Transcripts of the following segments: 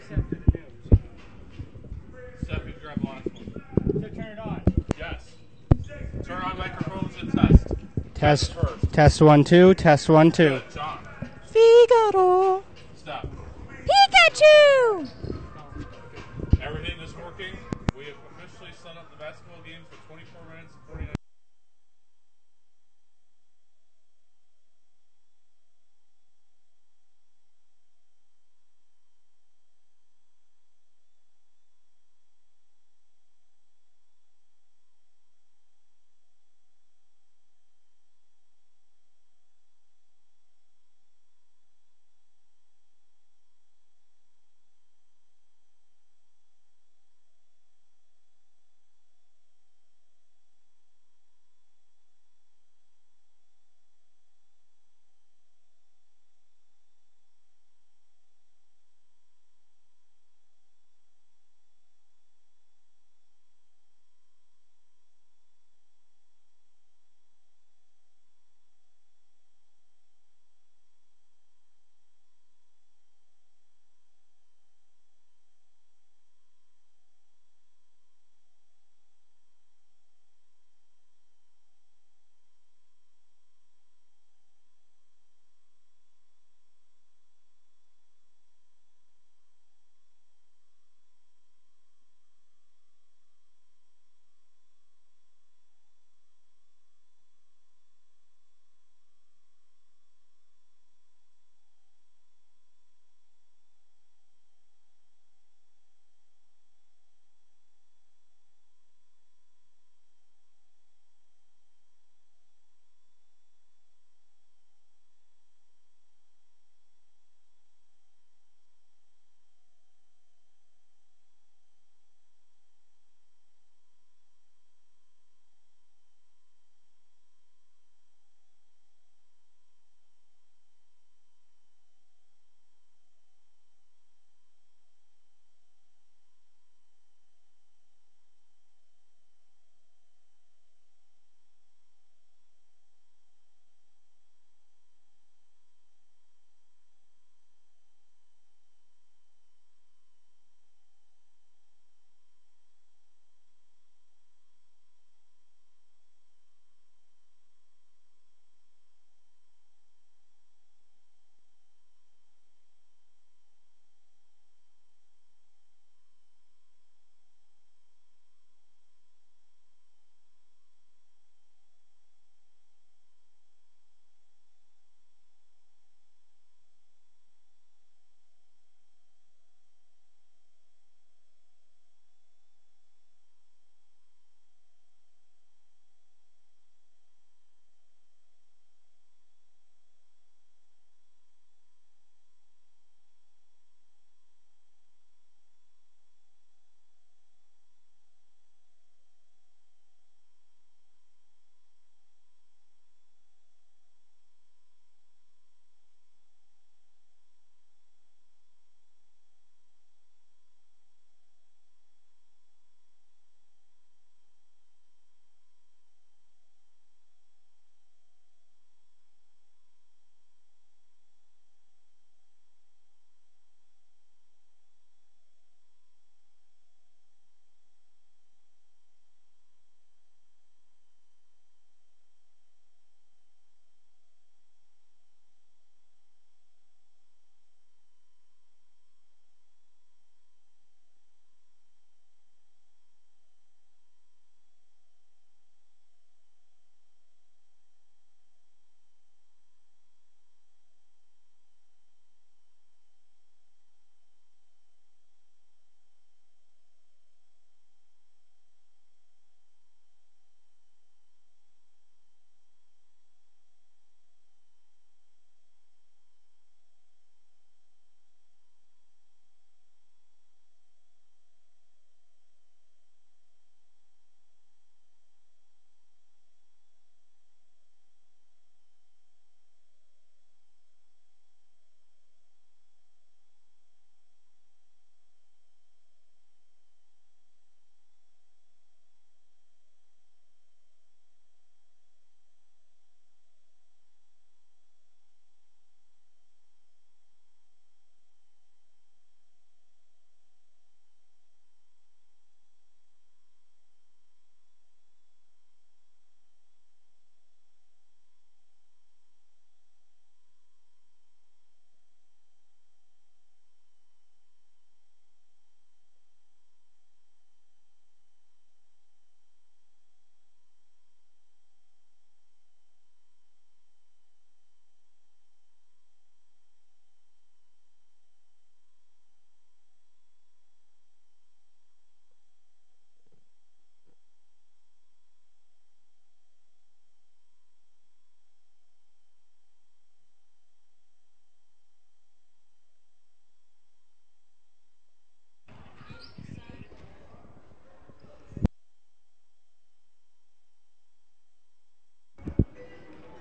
Steph, you grab the last one. So turn it on. Yes. Turn on microphones and test. Test. First. Test 1 2. Test 1 2. Good, John. Figaro. Steph. Pikachu! Everything is working. We have officially set up the basketball games for 24 minutes and 49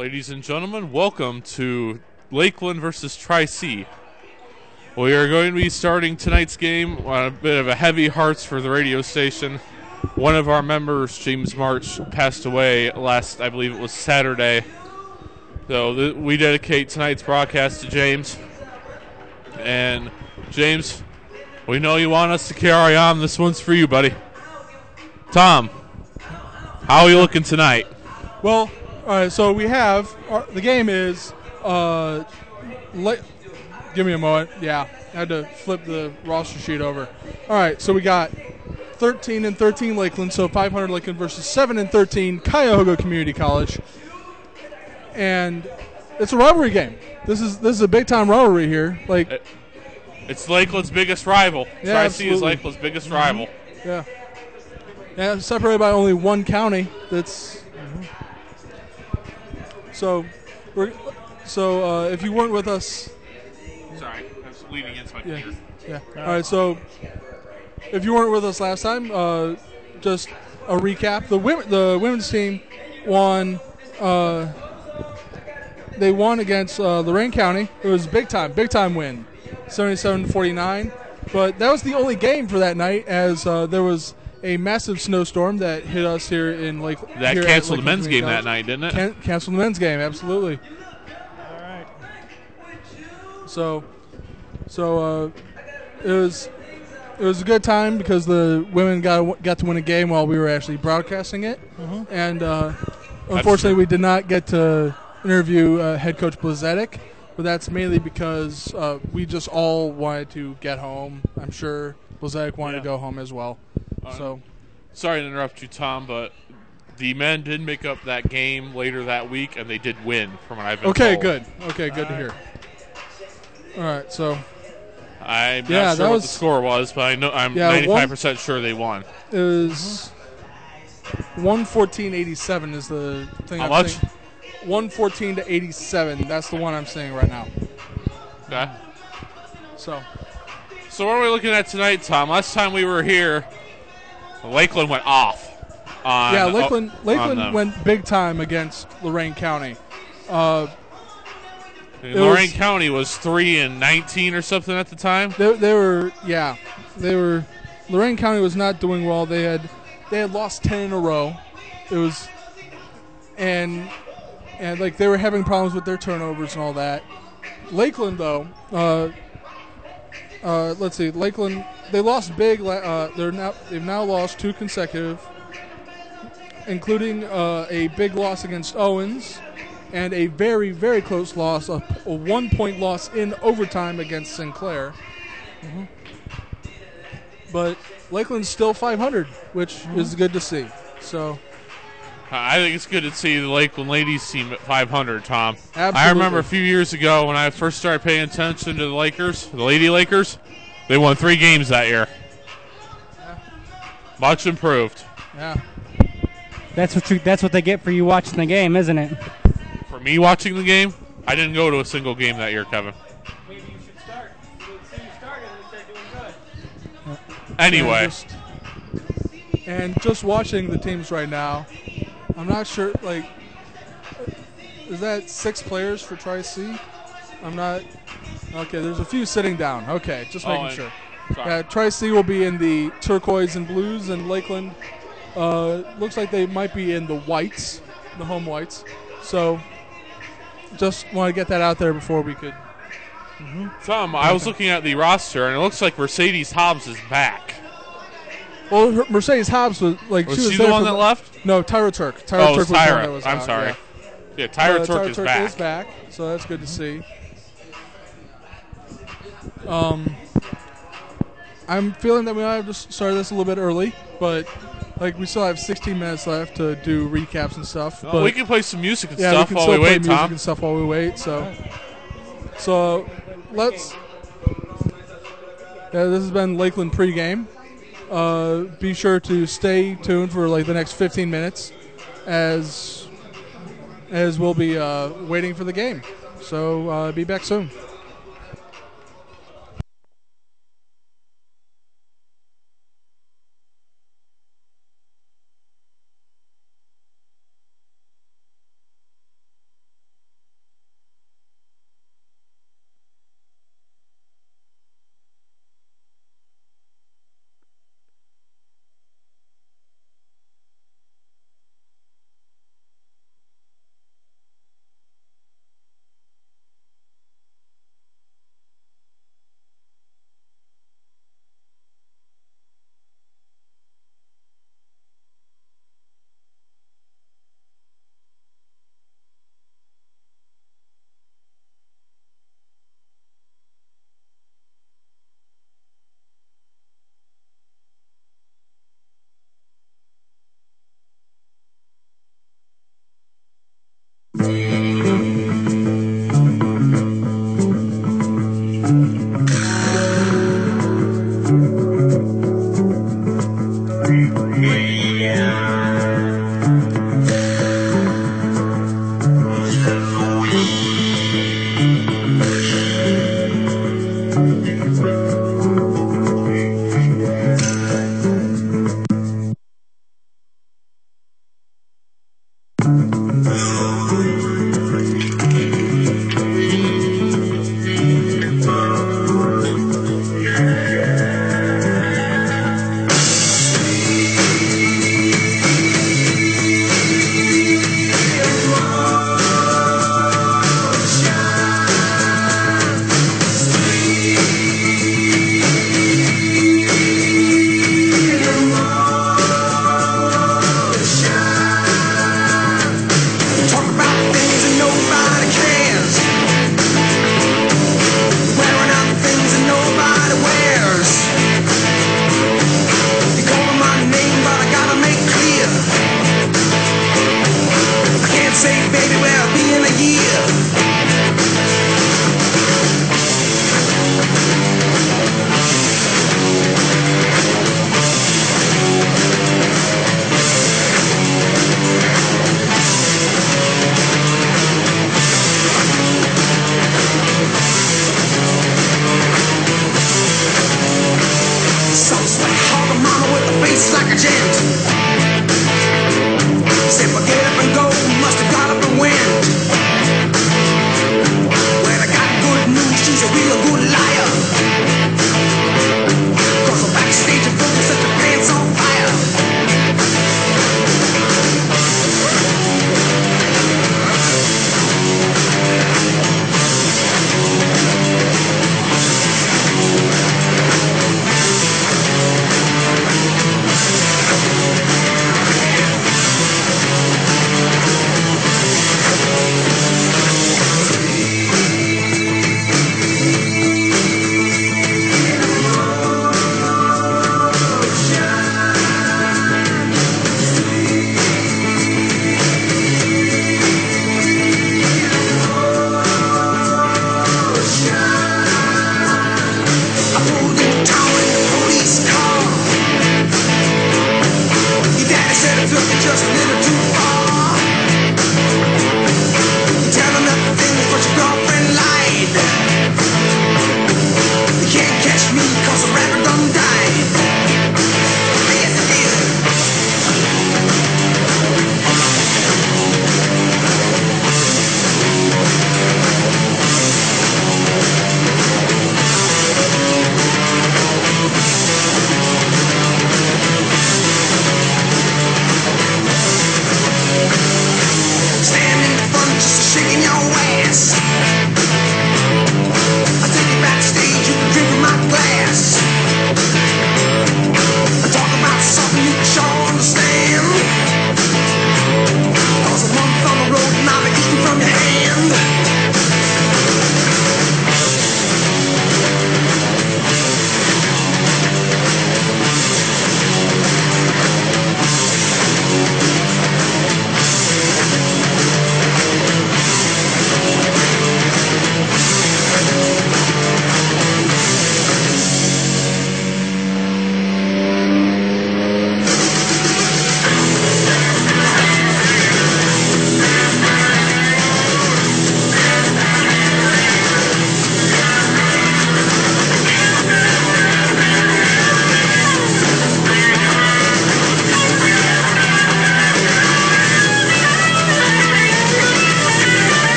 Ladies and gentlemen, welcome to Lakeland versus Tri-C. We are going to be starting tonight's game on a bit of a heavy hearts for the radio station. One of our members, James March, passed away last, I believe it was Saturday. So we dedicate tonight's broadcast to James. And James, we know you want us to carry on. This one's for you, buddy. Tom, how are you looking tonight? Well, all right, so we have the game is give me a moment. Yeah, I had to flip the roster sheet over. All right, so we got 13-13 Lakeland, so 500 Lakeland versus 7-13 Cuyahoga Community College, and it's a rivalry game. This is a big time rivalry here. Like, it's Lakeland's biggest rival. Yeah, Tri-C is absolutely. Lakeland's biggest rival. yeah, separated by only one county. That's so if you weren't with us. Sorry, I was leaning into my Yeah. computer. Yeah. All right. So, if you weren't with us last time, just a recap: the women's team won. They won against Lorain County. It was a big time win, 77-49. But that was the only game for that night, as there was a massive snowstorm that hit us here in Lake. That here at canceled the Lakeland men's Community game that College. night, didn't it? Canceled the men's game, absolutely. All right. So it was a good time because the women got to win a game while we were actually broadcasting it, and unfortunately we did not get to interview head coach Blazetic, but that's mainly because we just all wanted to get home. I'm sure Blazetic wanted to go home as well. So Sorry to interrupt you, Tom, but the men did make up that game later that week, and they did win, from what I've been told. good to hear. All right, so I'm Yeah, not sure that what was- the score was, but I'm Yeah, 95% sure they won. it was 114-87 is the thing. How I'm much? saying. 114-87. That's the one I'm saying right now. Okay. So So what are we looking at tonight, Tom? Last time we were here, Lakeland went off. Lakeland them. went big time against Lorain County. Lorain County was 3-19 or something at the time. They were. Lorain County was not doing well. They had lost 10 in a row. It was, and like they were having problems with their turnovers and all that. Lakeland though, let's see. Lakeland, they lost big. They've now lost 2 consecutive, including a big loss against Owens, and a very, very close loss, a 1-point loss in overtime against Sinclair. But Lakeland's still 500, which is good to see. So I think it's good to see the Lakeland ladies team at 500, Tom. Absolutely. I remember a few years ago when I first started paying attention to the Lakers, the Lady Lakers, they won 3 games that year. Much improved. yeah, That's what they get for you watching the game, isn't it? For me watching the game, I didn't go to a single game that year, Kevin. Maybe you should start. You started and start doing good. Anyway, and just watching the teams right now, I'm not sure. Like, is that 6 players for Tri-C? I'm not. Okay, there's a few sitting down. Okay, just making sure. Sorry. Tri-C will be in the turquoise and blues, and Lakeland looks like they might be in the whites, the home whites. So, just want to get that out there before we could. Tom, I was looking at the roster, and it looks like Mercedes Hobbs is back. Well, Mercedes Hobbs was like Was she was she there the one for- that left? No, Tyra Turk. Oh, Tyra it was Turk was the one Tyra. that was I'm out, sorry. yeah. Yeah, Tyra Turk Tyra is Turk back. is back, so that's good to see. I'm feeling that we might have just started this a little bit early, but like we still have 16 minutes left to do recaps and stuff. Well, but we can play some music and yeah, stuff we can while still we play wait, music Tom. and stuff while we wait. So let's. Yeah, this has been Lakeland pregame. Be sure to stay tuned for like the next 15 minutes, as we'll be waiting for the game. So be back soon.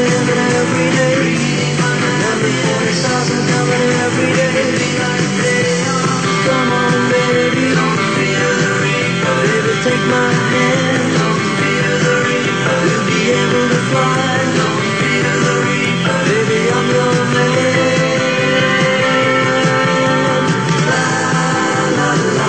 women every day. Number 40,000 coming every day. Come on, baby, baby, take my hand. We'll be able to fly. Baby, I'm your man. La la la la.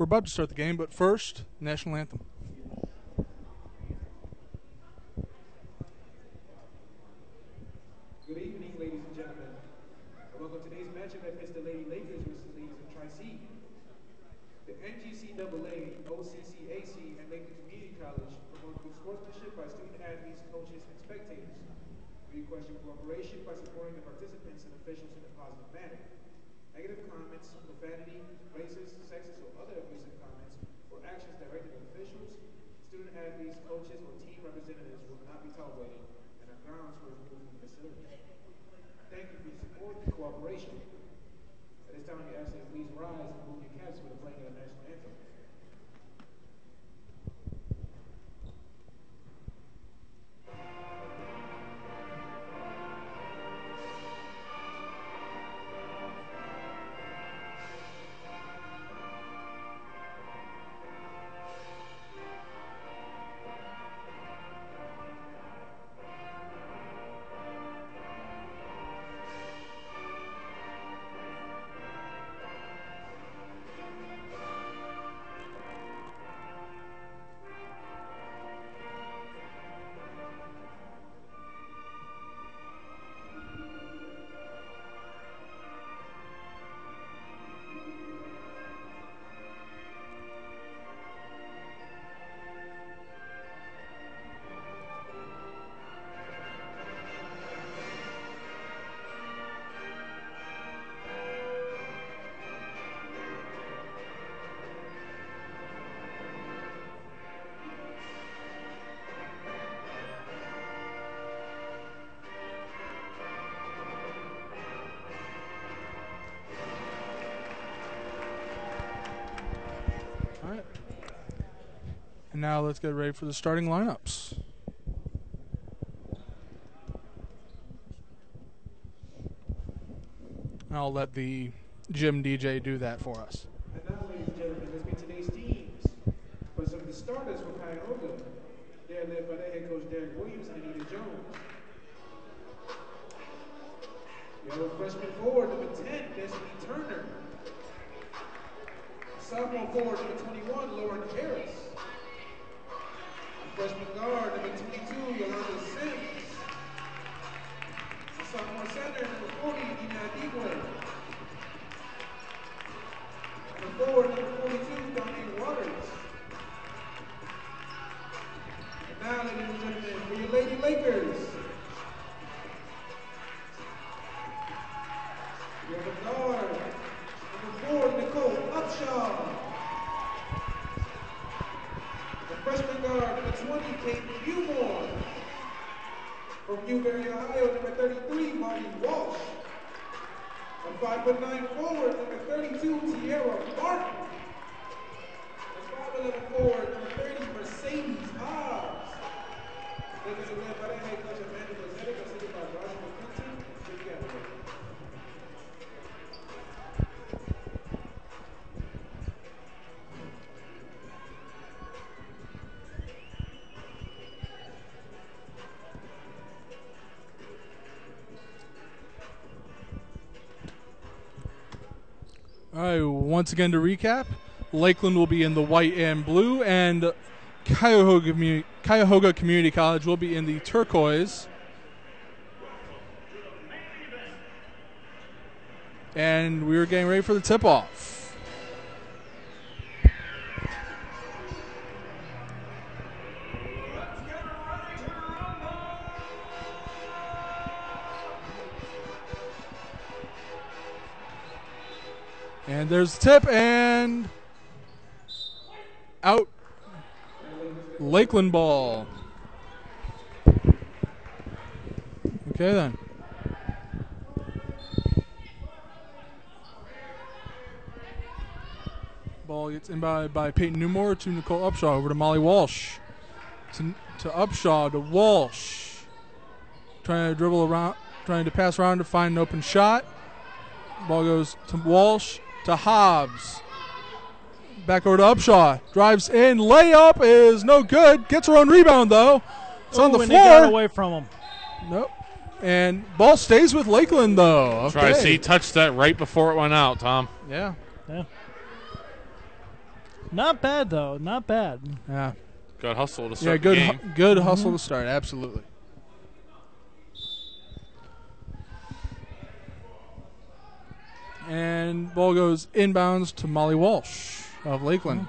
We're about to start the game, but first, national anthem. Good evening, ladies and gentlemen. Welcome to today's matchup at the Lady Lakers versus Ladies of Tri-C. The NGCAA, OCCAC, and Lakeland Community College promote good sportsmanship by student athletes, coaches, and spectators. We request your cooperation by supporting the participants and officials in a positive manner. Negative comments, profanity, racist, sexist, or other abusive comments or actions directed at officials, student athletes, coaches, or team representatives will not be tolerated and are grounds for removal from the facility. Thank you for your support and cooperation. At this time, we ask that you please rise and move your caps for the playing of the national anthem. All right. And now let's get ready for the starting lineups. I'll let the gym DJ do that for us. And now, ladies and gentlemen, let's meet today's teams. For some of the starters for Cuyahoga, they are led by their head coach Derek Williams and Anita Jones. We have a freshman forward, number 10, Destiny Turner. Sophomore forward, number 21, Lauren Harris. Freshman guard, number 22, Yolanda Sims. Sophomore center, number 40, Ina Adigwe. Number forward, number 42, Donnie Waters. And now, ladies and gentlemen, for your Lady Lakers. We have a guard, number 4, Nicole Upshaw. The freshman guard, number 20, Kate Newmore. From Newberry, Ohio, number 33, Molly Walsh. A 5'9" forward, number 32, Tierra Martin. A 5'11" forward, number 30, Mercedes Hobbs. Lakers are led by their head coach Amanda Lozetta, assisted by Roger McClinton and Jim Galloway. All right, once again to recap, Lakeland will be in the white and blue, and Cuyahoga Community College will be in the turquoise. And we're getting ready for the tip-off. And there's the tip, and out. Lakeland ball. Okay, then. Ball gets in by Peyton Newmore to Nicole Upshaw. Over to Molly Walsh. To Upshaw, to Walsh. Trying to dribble around, trying to pass around to find an open shot. Ball goes to Walsh. To Hobbs. Back over to Upshaw. Drives in. Layup is no good. Gets her own rebound, though. It's on the and floor. He got away from him. Nope. And ball stays with Lakeland, though. Okay. Tri-C touched that right before it went out, Tom. Yeah. Yeah. Not bad, though. Not bad. Yeah. Good hustle to Yeah, start good the game. good hustle to start, absolutely. And ball goes inbounds to Molly Walsh of Lakeland.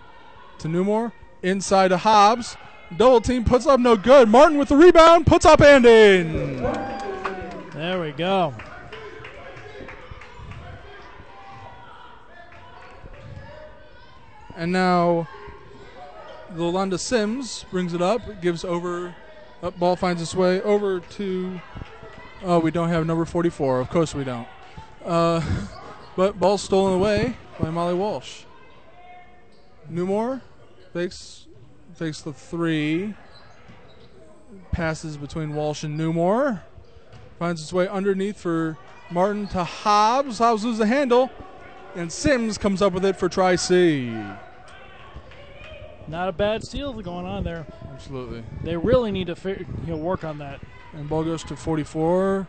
To Newmore, inside to Hobbs. Double team puts up no good. Martin with the rebound, puts up and in. There we go. And now Yolanda Sims brings it up, gives over. Ball finds its way over to. Oh, we don't have number 44. Of course we don't. But ball stolen away by Molly Walsh. Newmore fakes the three. Passes between Walsh and Newmore. Finds its way underneath for Martin to Hobbs. Hobbs loses the handle. And Sims comes up with it for Tri-C. Not a bad steal going on there. Absolutely. They really need to work on that. And ball goes to 44.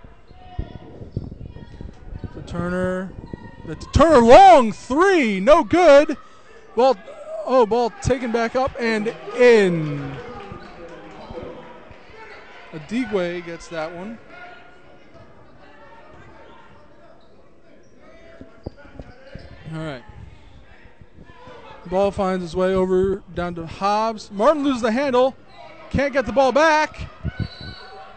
To Turner. The Turner long three. No good. Ball taken back up and in. Adigwe gets that one. All right. Ball finds its way over down to Hobbs. Martin loses the handle. Can't get the ball back.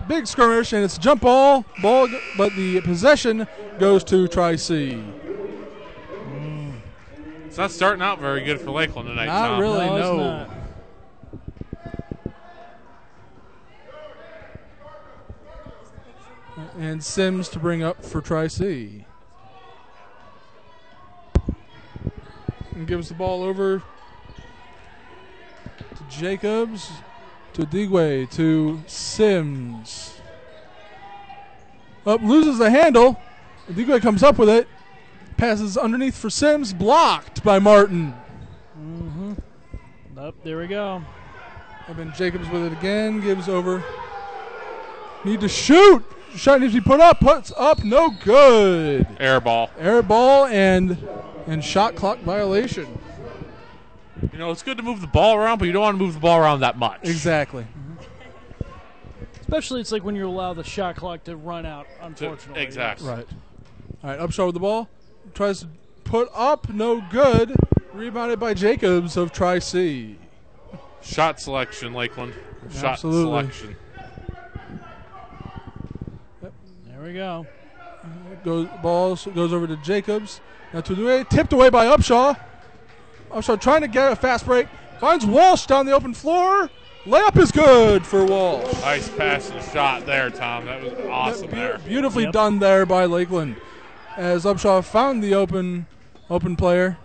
Big skirmish, and it's a jump ball. But the possession goes to Tri-C. It's not starting out very good for Lakeland tonight, Not Tom. really, No, it's no. not. And Sims to bring up for Tri-C. And gives the ball over to Jacobs, to Digwe, to Sims. Loses the handle. Digwe comes up with it. Passes underneath for Sims. Blocked by Martin. There we go. And then Jacobs with it again. Gives over. Need to shoot. Shot needs to be put up. Puts up. No good. Air ball. Air ball and shot clock violation. You know, it's good to move the ball around, but you don't want to move the ball around that much. Exactly. Especially it's like when you allow the shot clock to run out, unfortunately. Exactly. Right. All right, Upshaw with the ball. Tries to put up. No good. Rebounded by Jacobs of Tri-C. Shot selection, Lakeland. Shot Absolutely. selection. There we go. Ball goes over to Jacobs. Now to the way, tipped away by Upshaw. Upshaw trying to get a fast break. Finds Walsh down the open floor. Layup is good for Walsh. Nice pass and shot there, Tom. That was awesome there. Beautifully done there by Lakeland. As Upshaw found the open player.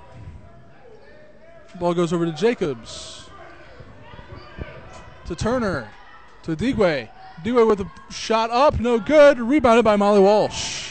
Ball goes over to Jacobs. To Turner. To Digwe. Digwe with a shot up. No good. Rebounded by Molly Walsh.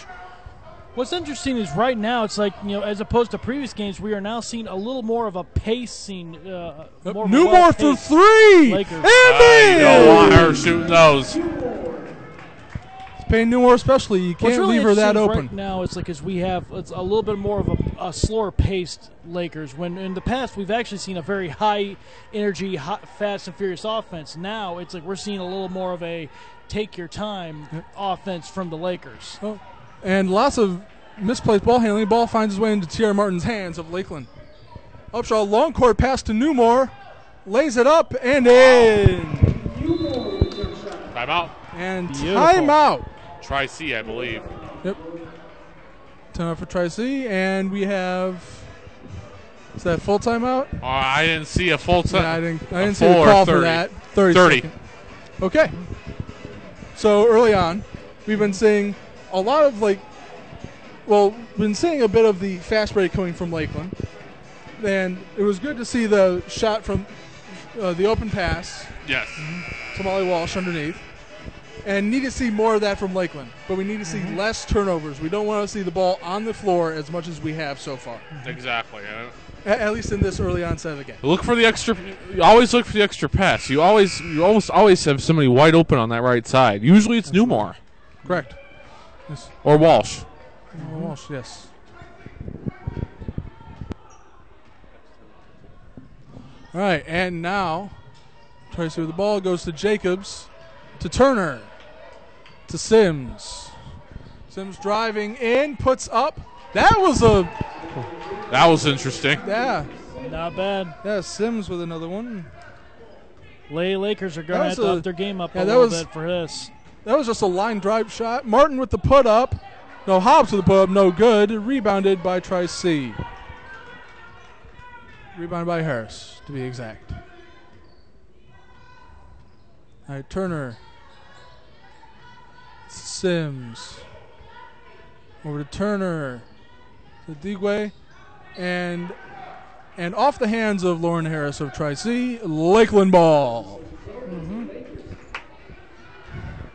What's interesting is right now it's like, as opposed to previous games, we are now seeing a little more of a pacing. Newmore for three. Lakers. And You don't want her shooting those. It's paying Newmore especially. You What's can't really leave her that interesting open. right now it's like as we have it's a little bit more of a slower paced Lakers. When in the past we've actually seen a very high energy, fast and furious offense. Now it's like we're seeing a little more of a take your time offense from the Lakers. Oh, and lots of misplaced ball handling. Ball finds its way into Tierra Martin's hands of Lakeland. Upshaw, long court pass to Newmore. Lays it up and in. Timeout. And Beautiful. timeout. Tri-C, I believe. Yep. Timeout for Tri-C. And we have. Is that full timeout? I didn't see a full time. Yeah, I didn't see the full or call for 30. that. 30. 30. Okay. So early on, we've been seeing a lot of we've been seeing a bit of the fast break coming from Lakeland. And it was good to see the shot from the open pass Yes. to Molly Walsh underneath. And need to see more of that from Lakeland. But we need to see less turnovers. We don't want to see the ball on the floor as much as we have so far. Exactly. At least in this early onset of the game. Look for the extra. You always look for the extra pass. You almost always have somebody wide open on that right side. Usually it's Newmore Correct. Yes. or Walsh. Walsh, yes. All right, and now Tracy with the ball goes to Jacobs, to Turner, to Sims. Sims driving in, puts up. That was interesting. Yeah. Not bad. Yeah, Sims with another one. Lakers are going to have to up their game up a that little bit for this. That was just a line drive shot. Martin with the put up. No, Hobbs with the put up, no good. Rebounded by Tri-C. Rebounded by Harris, to be exact. All right, Turner. Sims. Over to Turner. To Digwe. And off the hands of Lauren Harris of Tri-C, Lakeland ball.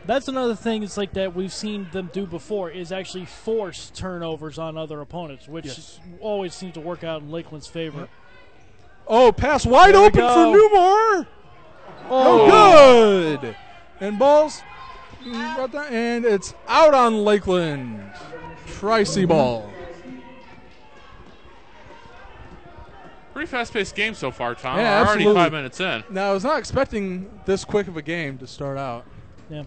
That's another thing. It's like that we've seen them do before is actually force turnovers on other opponents, which always seems to work out in Lakeland's favor. Yep. Oh, pass wide open for Newmore. Oh, no good. And balls, and it's out on Lakeland. Tri-C ball. Pretty fast-paced game so far, Tom. Yeah, We're already absolutely. 5 minutes in. Now, I was not expecting this quick of a game to start out. Yeah.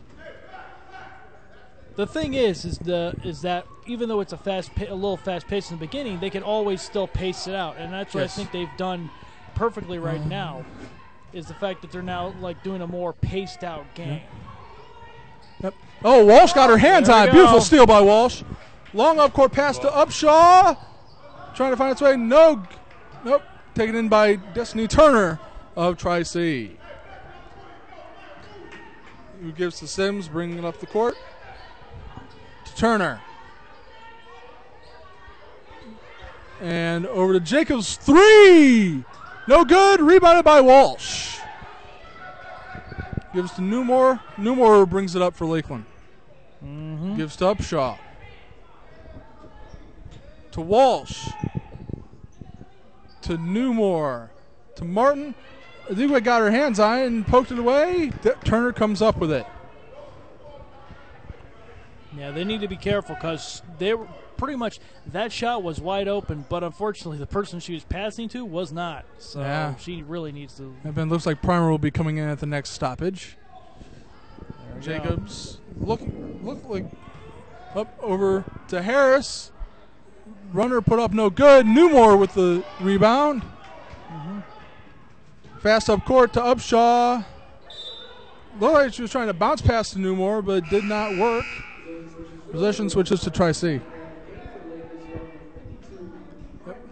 The thing is that even though it's a little fast-paced in the beginning, they can always still pace it out, and that's what I think they've done perfectly right now. Is the fact that they're now like doing a more paced-out game. Yep. Oh, Walsh got her hands on it. Go. Beautiful steal by Walsh. Long up-court pass to Upshaw. Trying to find its way. Nope. Taken in by Destiny Turner of Tri-C. Who gives to Sims, bringing it up the court. To Turner. And over to Jacobs. 3! No good. Rebounded by Walsh. Gives to Newmore. Newmore brings it up for Lakeland. Gives to Upshaw. To Walsh. To Newmore. To Martin. Adigwe got her hands on it and poked it away. Turner comes up with it. Yeah, they need to be careful because they were pretty much that shot was wide open, but unfortunately the person she was passing to was not. So she really needs to. And then looks like Primer will be coming in at the next stoppage. Jacobs look like up over to Harris. Runner put up no good. Newmore with the rebound. Fast up court to Upshaw. Looked like she was trying to bounce past to Newmore, but it did not work. Possession switches to Tri-C.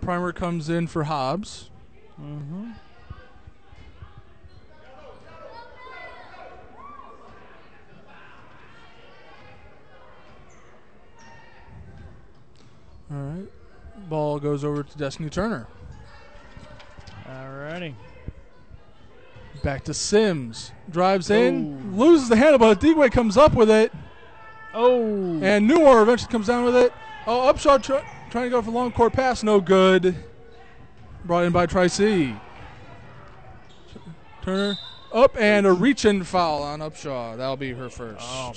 Primer comes in for Hobbs. All right. Ball goes over to Destiny Turner. Alrighty. Back to Sims. Drives in. Loses the handle, but Digwe comes up with it. Oh. And Newmore eventually comes down with it. Oh, Upshaw trying to go for a long court pass. No good. Brought in by Tri-C. Turner up and a reach-in foul on Upshaw. That'll be her first. Oh.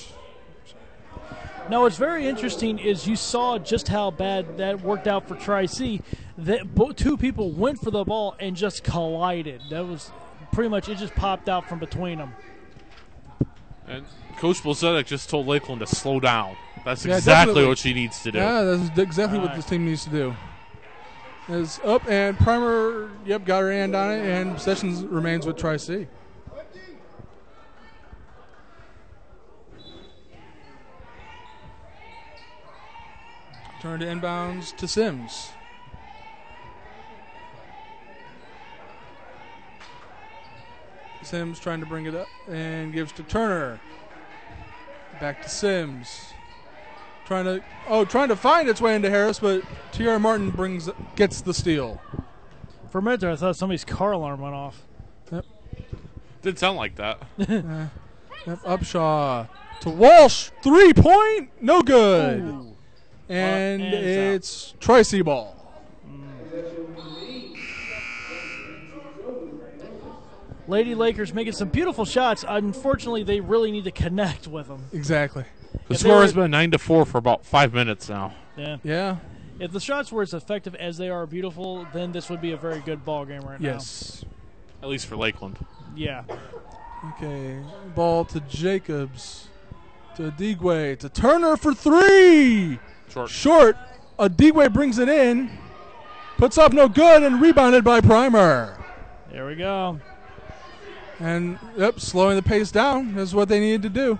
Now, what's very interesting is you saw just how bad that worked out for Tri-C. That two people went for the ball and just collided. That was pretty much, it just popped out from between them. And Coach Blazedek just told Lakeland to slow down. That's Yeah, exactly definitely. what she needs to do. Yeah, that's exactly what this team needs to do. Is up and Primer, got her hand on it, and possession remains with Tri-C. Turn to inbounds to Sims. Sims trying to bring it up and gives to Turner. Back to Sims. Trying to find its way into Harris, but T.R. Martin gets the steal. For a minute there, I thought somebody's car alarm went off. Yep. Didn't sound like that. Upshaw to Walsh. 3-point. No good. Ooh. And and it's Tri-C ball. Lady Lakers making some beautiful shots. Unfortunately, they really need to connect with them. Exactly. The score has been 9-4 for about 5 minutes now. Yeah. If the shots were as effective as they are beautiful, then this would be a very good ball game right now. Yes. At least for Lakeland. Yeah. Okay, ball to Jacobs, to Adigwe, to Turner for three. Short. Adigwe brings it in, puts up no good, and rebounded by Primer. There we go. And, slowing the pace down is what they needed to do.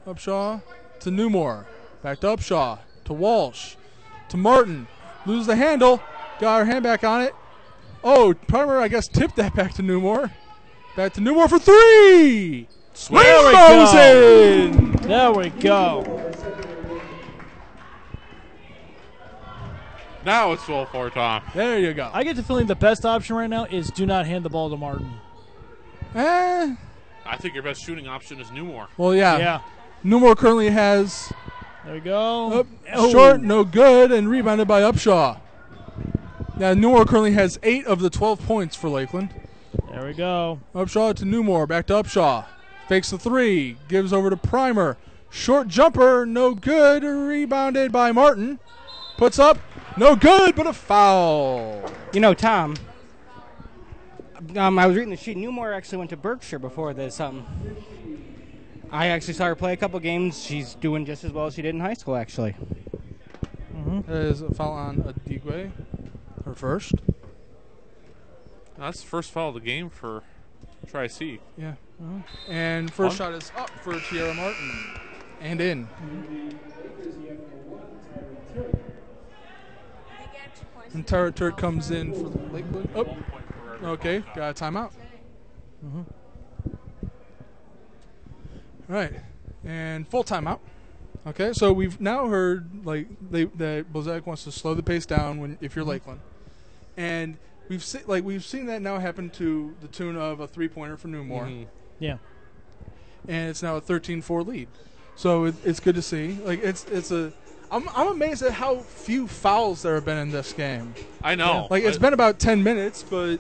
Upshaw to Newmore. Back to Upshaw. To Walsh. To Martin. Loses the handle. Got her hand back on it. Oh, Primer, I guess, tipped that back to Newmore. Back to Newmore for three. Rainbows in. There we go. Now it's full for Tom. There you go. I get the feeling the best option right now is do not hand the ball to Martin. Eh. I think your best shooting option is Newmore. Well, yeah. Yeah. Newmore currently has There we go. short, no good, and rebounded by Upshaw. Now, Newmore currently has 8 of the 12 points for Lakeland. There we go. Upshaw to Newmore, back to Upshaw. Fakes the three, gives over to Primer. Short jumper, no good, rebounded by Martin. Puts up, no good, but a foul. You know, Tom, I was reading the sheet. Newmore actually went to Berkshire before this. I actually saw her play a couple games. She's doing just as well as she did in high school, actually. There's a foul on Adigwe, her first. That's the first foul of the game for Tri-C. Yeah. And first shot is up for Tiara Martin. And in. And Tara Turk comes in for Lakeland. Oh, okay, got a timeout. All right, and full timeout. Okay, so we've now heard that Blazek wants to slow the pace down if you're Lakeland, and we've seen that now happen to the tune of a 3-pointer for Newmore. Yeah. And it's now a 13-4 lead. So it's good to see. I'm amazed at how few fouls there have been in this game. I know. It's been about 10 minutes, but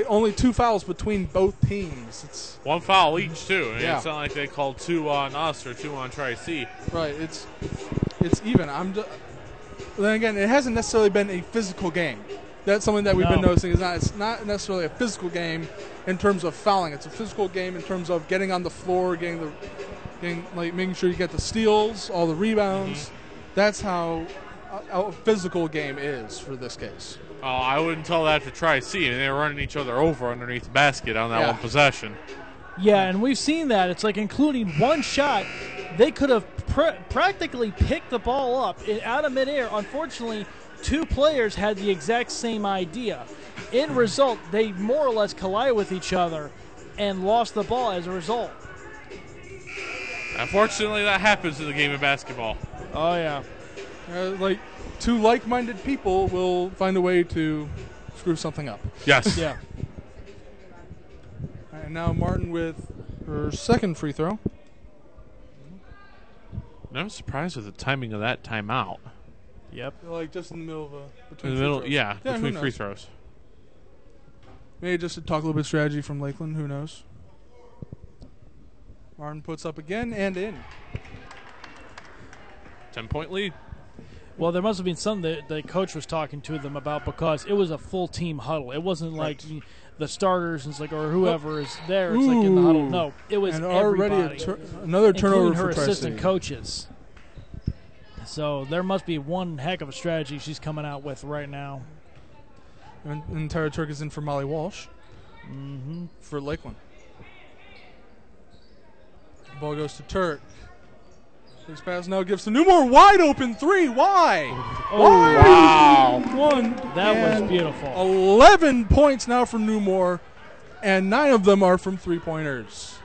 only 2 fouls between both teams. It's 1 foul each too. And Yeah. It's not like they called 2 on us or 2 on Tri-C. right. It's even. Then again, it hasn't necessarily been a physical game. That's something that we've been noticing. It's not necessarily a physical game in terms of fouling. It's a physical game in terms of getting on the floor, making sure you get the steals, all the rebounds. That's how a physical game is for this case. Oh, I wouldn't tell that to Tri-C. I mean, they were running each other over underneath the basket on that one possession. Yeah, and we've seen that. It's including one shot, they could have practically picked the ball up out of midair. Unfortunately, 2 players had the exact same idea. In result, they more or less collided with each other and lost the ball as a result. Unfortunately, that happens in the game of basketball. Oh, yeah. 2 like-minded people will find a way to screw something up. Yes. Yeah. All right, now Martin with her second free throw. I'm surprised with the timing of that timeout. Yep. Just in the middle of In the middle, yeah, between free throws. Maybe just to talk a little bit of strategy from Lakeland. Who knows? Martin puts up again and in. 10-point lead. Well, there must have been something that the coach was talking to them about because it was a full team huddle. It wasn't like the starters and or whoever is there. It's in the huddle. No, it was and everybody. Already another turnover including her for assistant Tri-C. coaches. So there must be one heck of a strategy she's coming out with right now. And Tara Turk is in for Molly Walsh for Lakeland. Ball goes to Turk. This pass now gives to Newmore. Wide open 3. Why? Oh, wow. One. That was beautiful. 11 points now for Newmore, and 9 of them are from 3-pointers.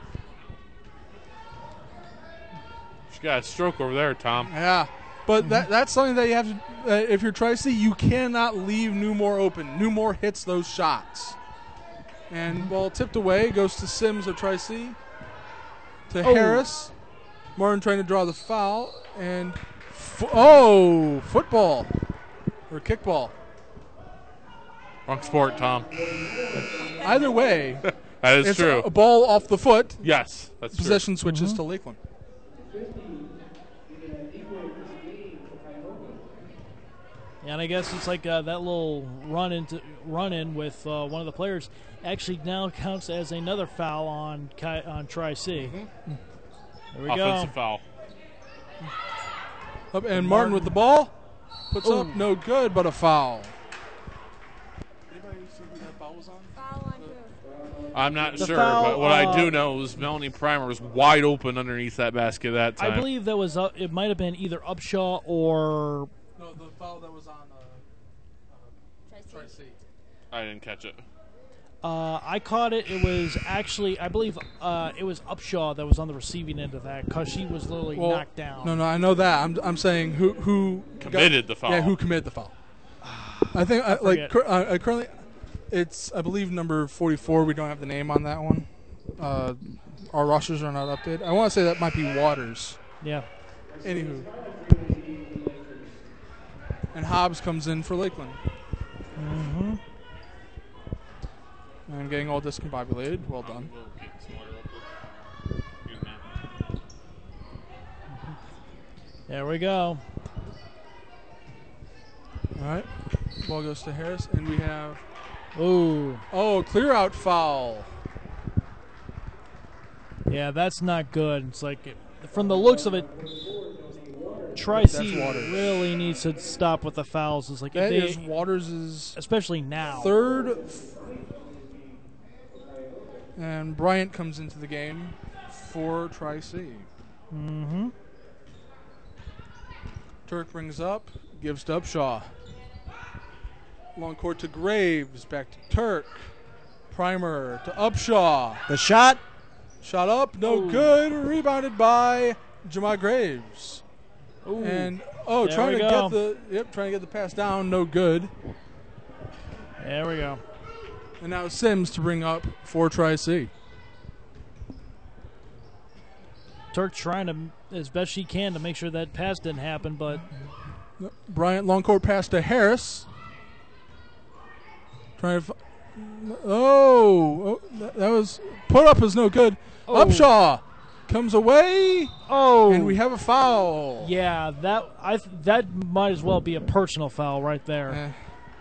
She got a stroke over there, Tom. Yeah. But that's something that you have to, if you're Tri-C, you cannot leave Newmore open. Newmore hits those shots. And ball tipped away, goes to Sims of Tri-C, to Harris. Martin trying to draw the foul, and football or kickball. Wrong sport, Tom. Either way, That is it's true. a ball off the foot. Yes, that's true. Possession switches to Lakeland. And I guess it's like that little run in with one of the players actually now counts as another foul on Tri-C. There we Offensive go. foul. Up, and Martin with the ball. Puts up, no good, but a foul. Anybody see who that foul was on? Foul on who? I'm not The sure, foul, but what I do know is Melanie Primer was wide open underneath that basket that time. I believe that was it might have been either Upshaw or No, the foul that was on Tri-C. I didn't catch it. I caught it. It was actually, I believe, it was Upshaw that was on the receiving end of that because she was literally knocked down. No, I know that. I'm saying who Committed the foul. Yeah, who committed the foul? I think currently, it's I believe number 44. We don't have the name on that one. Our rosters are not updated. I want to say that might be Waters. Yeah. Anywho, and Hobbs comes in for Lakeland. Mm-hmm. I'm getting all discombobulated. Well done. There we go. All right. Ball goes to Harris, and we have clear out foul. Yeah, that's not good. It's like, from the looks of it, Tri-C really needs to stop with the fouls. It's like That if is Waters' especially now. third. And Bryant comes into the game for Tri-C. Mm-hmm. Turk brings up, gives to Upshaw. Long court to Graves, back to Turk. Primer to Upshaw. The shot. Shot up, no good. Rebounded by Jamal Graves. Ooh. And There trying we to go. get the pass down, no good. There we go. And now Sims to bring up for Tri-C. Turk trying to as best she can to make sure that pass didn't happen, but Bryant long court pass to Harris. Trying to. That was put up is no good. Oh. Upshaw comes away. Oh, And we have a foul. yeah, that might as well be a personal foul right there, Eh,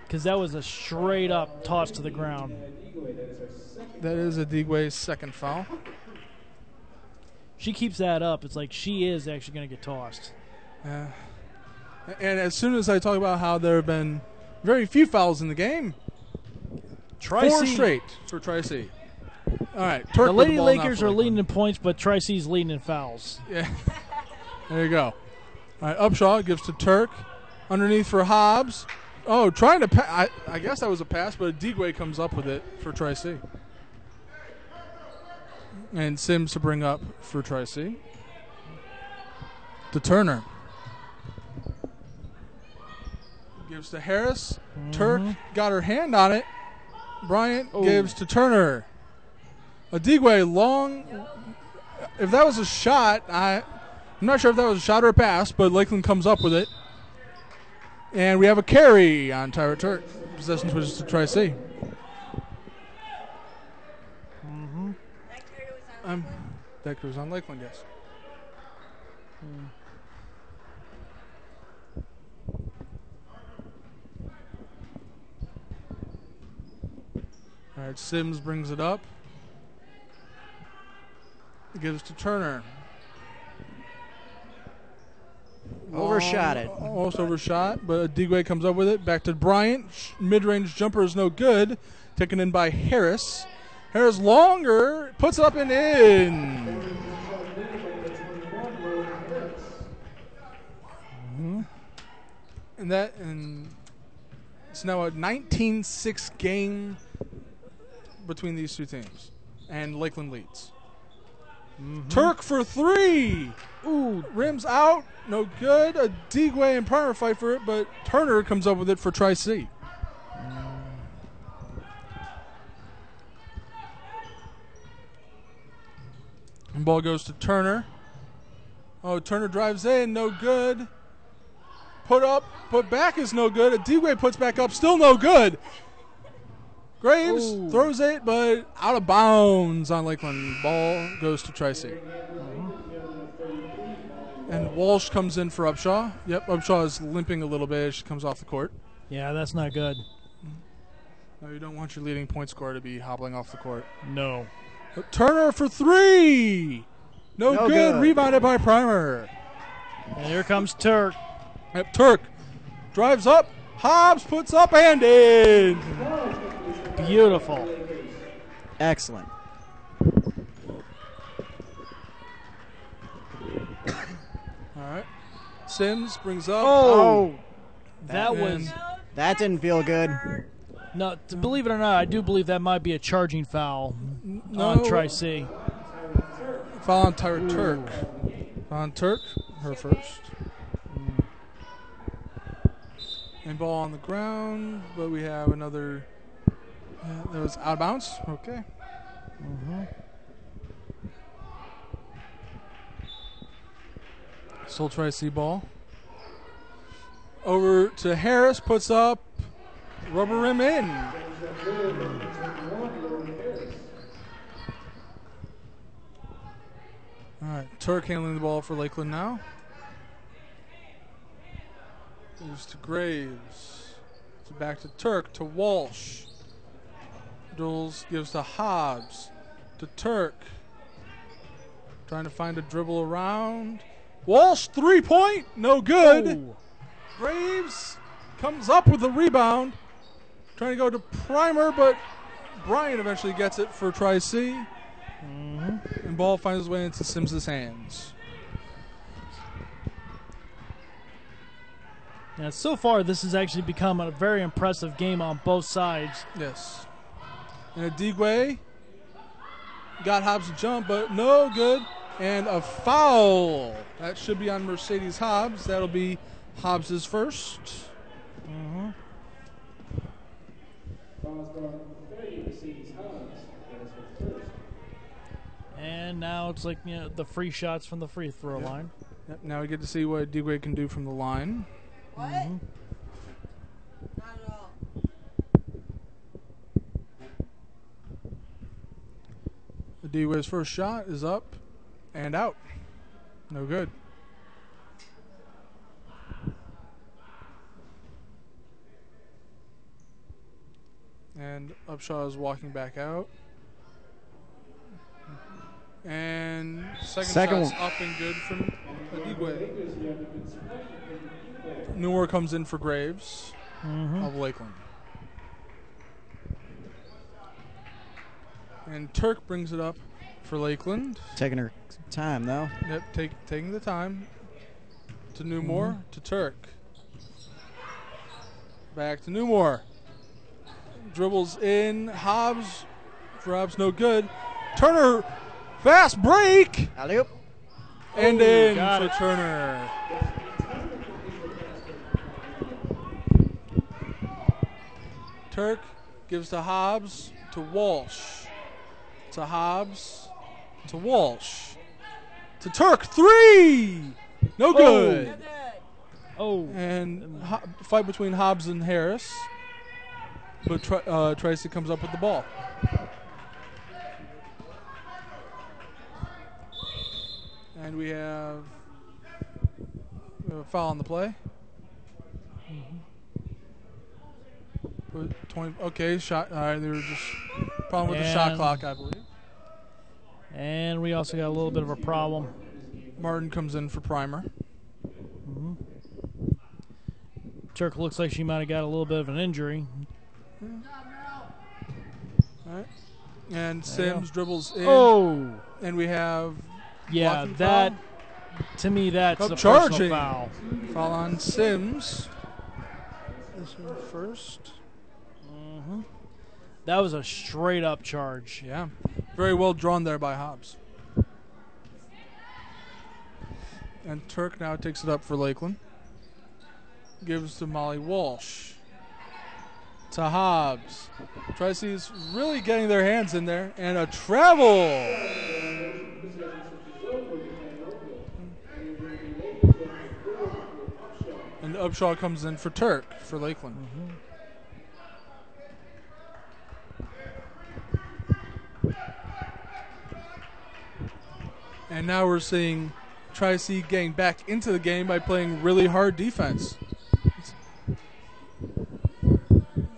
because that was a straight up toss to the ground. that is a Digwe's second foul. She keeps that up. It's like she is actually going to get tossed. And as soon as I talk about how there have been very few fouls in the game, Tri-C, 4 straight for Tri-C. All right, Turk The with Lady ball now Lakers for are Lakeland. leading in points, but Tri-C's leading in fouls. Yeah. There you go. All right, Upshaw gives to Turk. Underneath for Hobbs. Oh, trying to pass. I guess that was a pass, but Digwe comes up with it for Tri-C. And Sims to bring up for Tri-C. To Turner. Gives to Harris. Turk got her hand on it. Bryant gives to Turner. A Digwe long. If that was a shot, I'm not sure if that was a shot or a pass, but Lakeland comes up with it. And we have a carry on Tyra Turk. Possession switches to Tri-C. That carry was on Lakeland, yes. All right, Sims brings it up. Gives to Turner. Overshot it. Almost overshot, but Digwe comes up with it. Back to Bryant. Mid-range jumper is no good. Taken in by Harris. Harris longer. Puts it up and in. And it's now a 19-6 game between these two teams. And Lakeland leads. Turk for 3. Ooh, rims out. No good. A Digwe and Primer fight for it, but Turner comes up with it for Tri-C. And ball goes to Turner. Oh, Turner drives in. No good. Put up. Put back is no good. A Digwe puts back up. Still no good. Graves throws it, but out of bounds on Lakeland. Ball goes to Tri-C. And Walsh comes in for Upshaw. Yep, Upshaw is limping a little bit as she comes off the court. Yeah, that's not good. No, you don't want your leading point scorer to be hobbling off the court. No. Turner for three. No, No good. good. Rebounded by Primer. And here comes Turk. Yep, Turk drives up. Hobbs puts up and in. Beautiful. Excellent. All right. Sims brings up. Oh, That was that didn't feel good. no. To believe it or not, I do believe that might be a charging foul on Tri-C. Foul on Tyra Turk. Foul on Turk, her first. And ball on the ground, but we have another. That was out of bounds. Okay. Still Tri-C ball. Over to Harris, puts up. Rubber rim in. All right, Turk handling the ball for Lakeland now. Moves to Graves. So back to Turk, to Walsh. Duels gives to Hobbs. To Turk. Trying to find a dribble around. Walsh, 3-point, no good. Oh. Graves comes up with a rebound. Trying to go to Primer, but Bryant eventually gets it for Tri-C. And ball finds its way into Sims' hands. Now, so far, this has actually become a very impressive game on both sides. Yes. And Adigwe got Hobbs to jump, but no good. And a foul. That should be on Mercedes Hobbs. That'll be Hobbs' first. And now it's like the free shots from the free throw line. Yep, now we get to see what Adigwe can do from the line. What? Not at all. Adigwe's first shot is up and out. No good. And Upshaw is walking back out. And second shot's up and good from Adigwe. Newell comes in for Graves of Lakeland. And Turk brings it up for Lakeland. Taking her time, though. Yep, taking the time. To Newmore, to Turk. Back to Newmore. Dribbles in. Hobbs. For Hobbs, no good. Turner, fast break. Alley-oop. And Oh, in got for it. Turner. Turk gives to Hobbs, to Walsh. To Hobbs, to Walsh. To Turk, three! No good. Oh, And fight between Hobbs and Harris. But Tracy comes up with the ball. And we have a foul on the play. But 20. Okay, shot. They were just problem with the shot And- clock, I believe. and we also got a little bit of a problem. Martin comes in for Primer. Turk looks like she might have got a little bit of an injury. All right. And Sims dribbles in. Oh, And we have yeah, blocking that foul. to me that's Up a charging. personal foul. Foul on Sims. This one first. That was a straight up charge. Yeah. Very well drawn there by Hobbs. And Turk now takes it up for Lakeland. Gives to Molly Walsh. To Hobbs. Tracy's really getting their hands in there. And a travel. And Upshaw comes in for Turk for Lakeland. And now we're seeing Tri-C getting back into the game by playing really hard defense.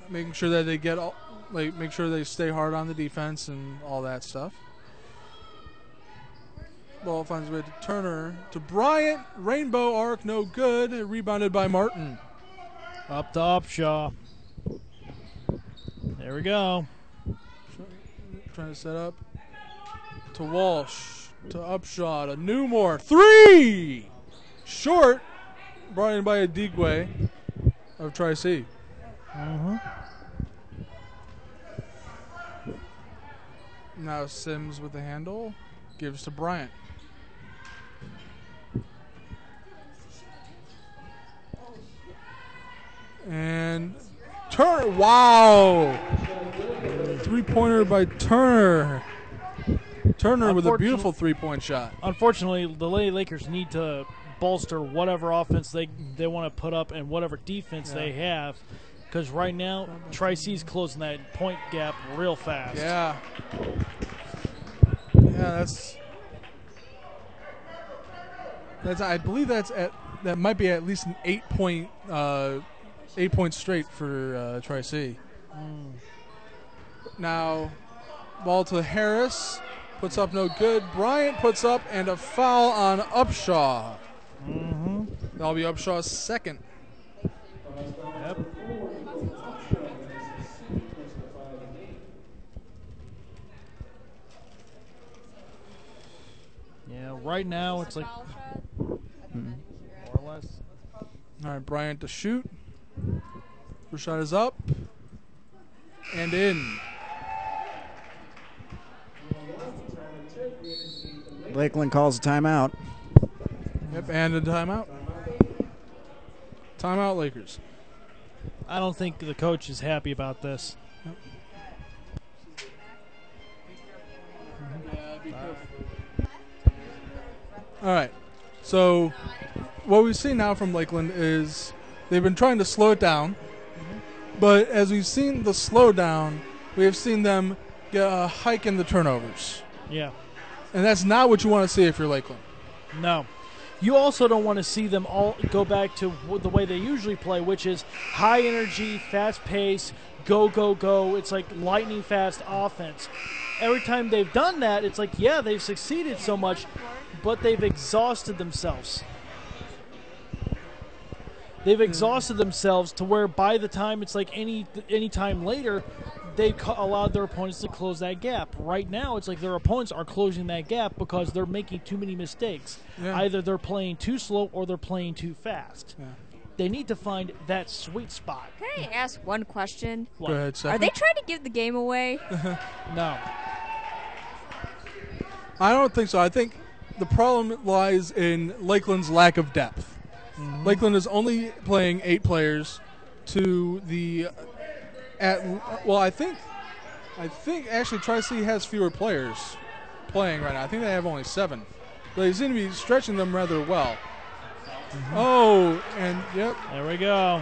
Making sure that they get all, make sure they stay hard on the defense and all that stuff. Ball finds its way to Turner, to Bryant. Rainbow arc, no good. Rebounded by Martin. Up to Upshaw. There we go. Trying to set up to Walsh, to Upshaw, to Newmore. 3! Short. Brought in by Adigwe of Tri-C. Now Sims with the handle. Gives to Bryant. And Turner, wow! 3-pointer by Turner. Turner with a beautiful 3-point shot. Unfortunately, the Lady Lakers need to bolster whatever offense they want to put up and whatever defense they have, because right now Tri-C's closing that point gap real fast. Yeah, that's. I believe that might be at least an 8-point 8 points straight for Tri-C. Now, ball to Harris. Puts up no good. Bryant puts up, and a foul on Upshaw. That'll be Upshaw's second. Yep. Yeah, right now it's like more or less. All right, Bryant to shoot. First shot is up and in. Lakeland calls a timeout. Yep, and a timeout. Timeout, Lakers. I don't think the coach is happy about this. All right. So what we've seen now from Lakeland is they've been trying to slow it down. But as we've seen the slowdown, we have seen them get a hike in the turnovers. Yeah. And that's not what you want to see if you're Lakeland. No. You also don't want to see them all go back to the way they usually play, which is high energy, fast pace, go, go, go. It's like lightning fast offense. Every time they've done that, it's like, yeah, they've succeeded so much, but they've exhausted themselves. They've exhausted themselves to where by the time it's like any time later, they've allowed their opponents to close that gap. Right now, it's like their opponents are closing that gap because they're making too many mistakes. Yeah. Either they're playing too slow or they're playing too fast. Yeah. They need to find that sweet spot. Can I ask one question? What? Go ahead, Stephanie. Are they trying to give the game away? No. I don't think so. I think the problem lies in Lakeland's lack of depth. Lakeland is only playing 8 players to the I think actually Tri-C has fewer players playing right now. I think they have only 7. But they seem to be stretching them rather well. Oh, and yep. There we go.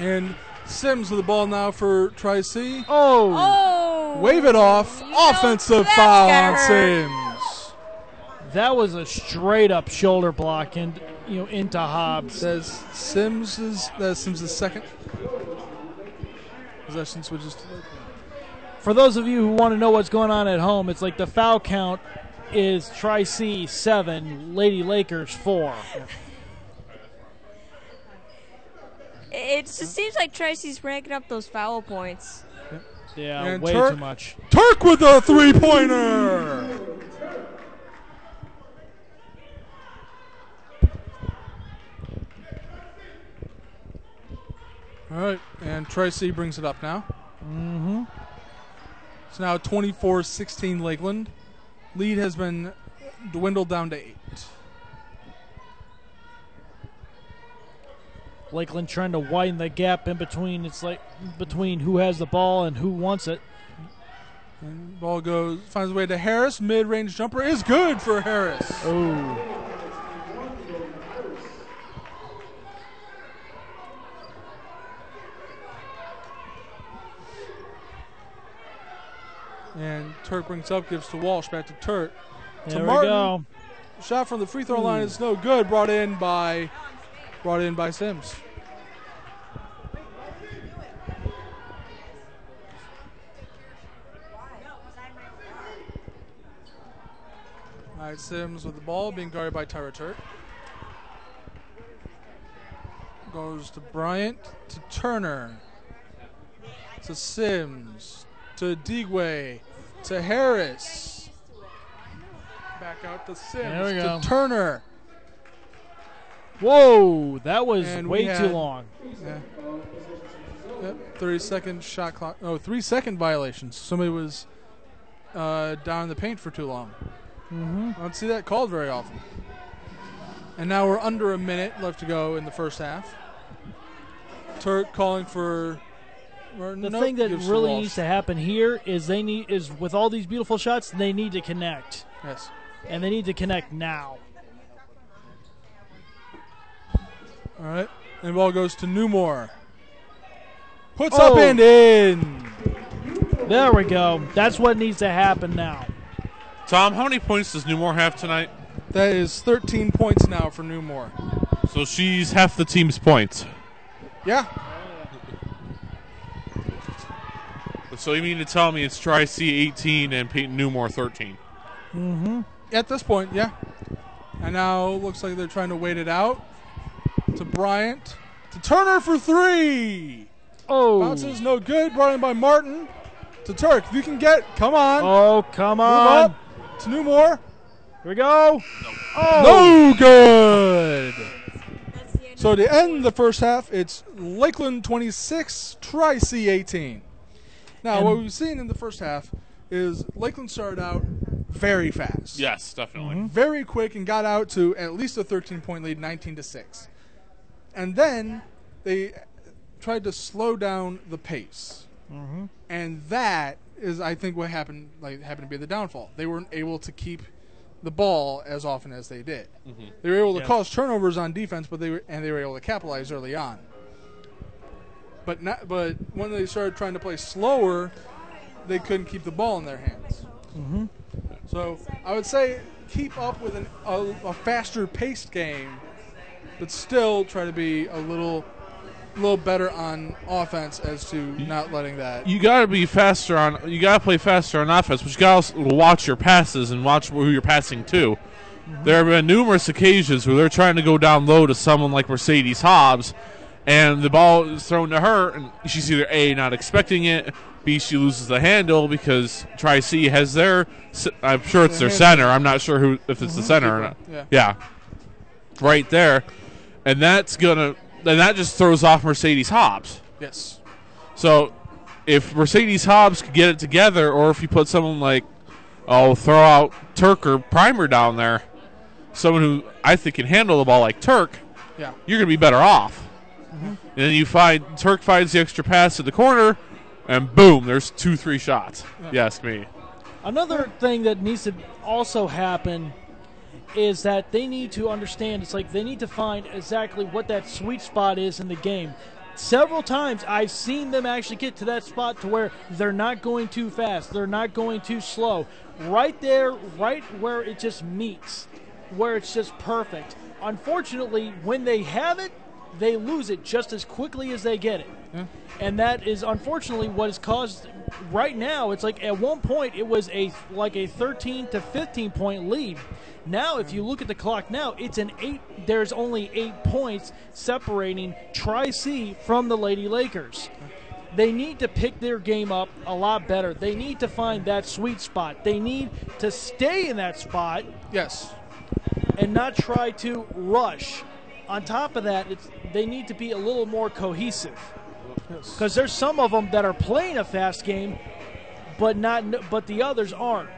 And Sims with the ball now for Tri-C. Oh! Wave it off. Offensive that's foul gonna on hurt. Sims. That was a straight up shoulder block and into Hobbs. That's Sims' second. Possession switches to Lakeland. For those of you who want to know what's going on at home, it's like the foul count is Tri-C 7, Lady Lakers 4. It just seems like Tracy's ranking up those foul points. Yeah, And way Turk- too much. Turk with a 3-pointer. All right, and Tri-C brings it up now. It's now 24-16 Lakeland. Lead has been dwindled down to 8. Lakeland trying to widen the gap in between. It's like between who has the ball and who wants it. And ball finds its way to Harris. Mid-range jumper is good for Harris. Oh. And Turk brings up, gives to Walsh, back to Turk. There to we Martin. go. shot from the free throw line is no good. Brought in by Sims. All right, Sims with the ball, being guarded by Tyra Turk. Goes to Bryant, to Turner, to Sims, to Digwe, to Harris. Back out to Sims, There we to go. Turner. Whoa, that was And way we too had- long. Yeah. Yep, 30-second shot clock. Oh, 3-second violations. Somebody was down in the paint for too long. Mm-hmm. I don't see that called very often. And now we're under a minute left to go in the first half. Turk calling for. The thing that really needs to happen here is with all these beautiful shots, they need to connect. Yes. And they need to connect now. All right. And the ball goes to Newmore. Puts Oh. up and in. There we go. That's what needs to happen now. Tom, how many points does Newmore have tonight? That is 13 points now for Newmore. So she's half the team's points. Yeah. So you mean to tell me it's Tri-C 18 and Peyton Newmore 13? Mm-hmm. At this point, yeah. And now looks like they're trying to wait it out. To Bryant. To Turner for three. Oh. Bounces no good. Brought in by Martin. To Turk. If you can get. Come on. Oh, come Move on. up. To Newmore. Here we go. Oh. No good. So to end the first half, it's Lakeland 26, Tri-C 18. Now, what we've seen in the first half is Lakeland started out very fast. Yes, definitely. Very quick and got out to at least a 13-point lead, 19-6. And then they tried to slow down the pace. Mm-hmm. And that is, I think, what happened to be the downfall. They weren't able to keep the ball as often as they did. Mm-hmm. They were able to Yeah. cause turnovers on defense, but they were able to capitalize early on. But when they started trying to play slower, they couldn't keep the ball in their hands. Mm-hmm. So I would say keep up with a faster paced game, but still try to be a little better on offense as to not letting that. You got to be faster on. You got to play faster on offense, but you got to also watch your passes and watch who you're passing to. Mm-hmm. There have been numerous occasions where they're trying to go down low to someone like Mercedes Hobbs, and the ball is thrown to her, and she's either A, not expecting it, B, she loses the handle because Tri-C has their. I'm sure it's their center. I'm not sure if it's the center or not. Yeah, right there, and that just throws off Mercedes Hobbs. Yes. So if Mercedes Hobbs could get it together, or if you put someone like, throw out Turk or Primer down there, someone who I think can handle the ball like Turk, Yeah. you're going to be better off. And then Turk finds the extra pass at the corner, and boom, there's 2-3 shots. Yeah. You ask me. Another thing that needs to also happen is that they need to understand, it's like they need to find exactly what that sweet spot is in the game. Several times I've seen them actually get to that spot to where they're not going too fast, they're not going too slow. Right there, right where it just meets, where it's just perfect. Unfortunately, when they have it, they lose it just as quickly as they get it. Yeah. And that is unfortunately what has caused right now. It's like at one point it was a 13 to 15 point lead. Now if you look at the clock now, it's an 8. There's only 8 points separating Tri-C from the Lady Lakers. They need to pick their game up a lot better. They need to find that sweet spot. They need to stay in that spot. Yes. And not try to rush. On top of that, they need to be a little more cohesive. Because there's some of them that are playing a fast game, but the others aren't.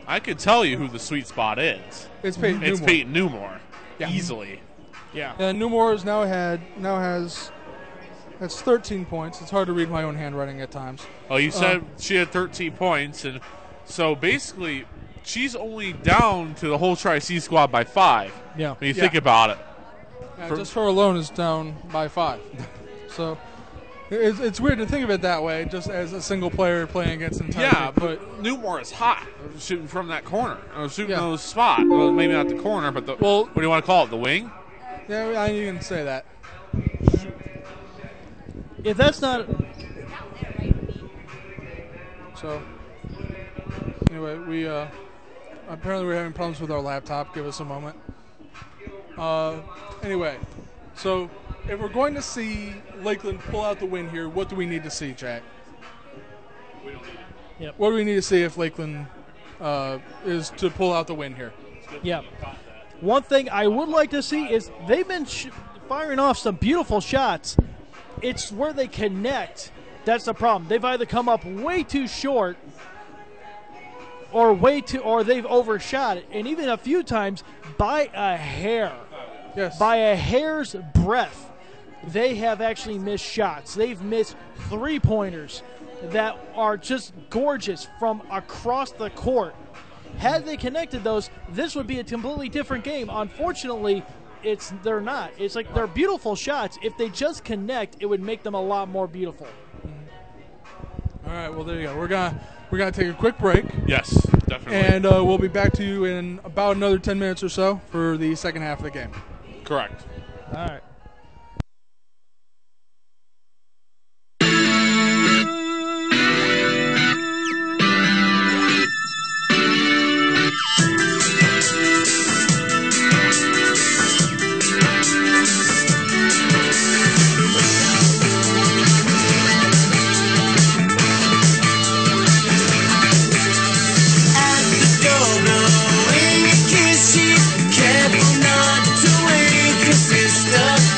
I could tell you who the sweet spot is. It's Peyton Newmore. It's Peyton Newmore. Yeah. Easily. Yeah. And Newmore has that's 13 points. It's hard to read my own handwriting at times. Oh, you said she had 13 points, and so basically she's only down to the whole Tri-C squad by 5. Yeah. When you think about it. Yeah, just her alone is down by 5. So, It's weird to think of it that way, just as a single player playing against an entire Yeah, team, but Newmore is hot shooting from that corner. Shooting Yeah. those spot. Well, maybe not the corner, but what do you want to call it? The wing? Yeah, I didn't even say that. If that's not So, anyway, we apparently we're having problems with our laptop. Give us a moment. Anyway, so if we're going to see Lakeland pull out the win here, what do we need to see, Jack? Yep. What do we need to see if Lakeland is to pull out the win here? Yeah. One thing I would like to see is they've been firing off some beautiful shots. It's where they connect. That's the problem. They've either come up way too short or they've overshot it. And even a few times by a hair. Yes. By a hair's breadth, they have actually missed shots. They've missed three-pointers that are just gorgeous from across the court. Had they connected those, this would be a completely different game. Unfortunately, they're not. It's like they're beautiful shots. If they just connect, it would make them a lot more beautiful. All right, well, there you go. We're gonna take a quick break. Yes, definitely. And we'll be back to you in about another 10 minutes or so for the second half of the game. Correct. All right. Careful not to wink, 'cause it's the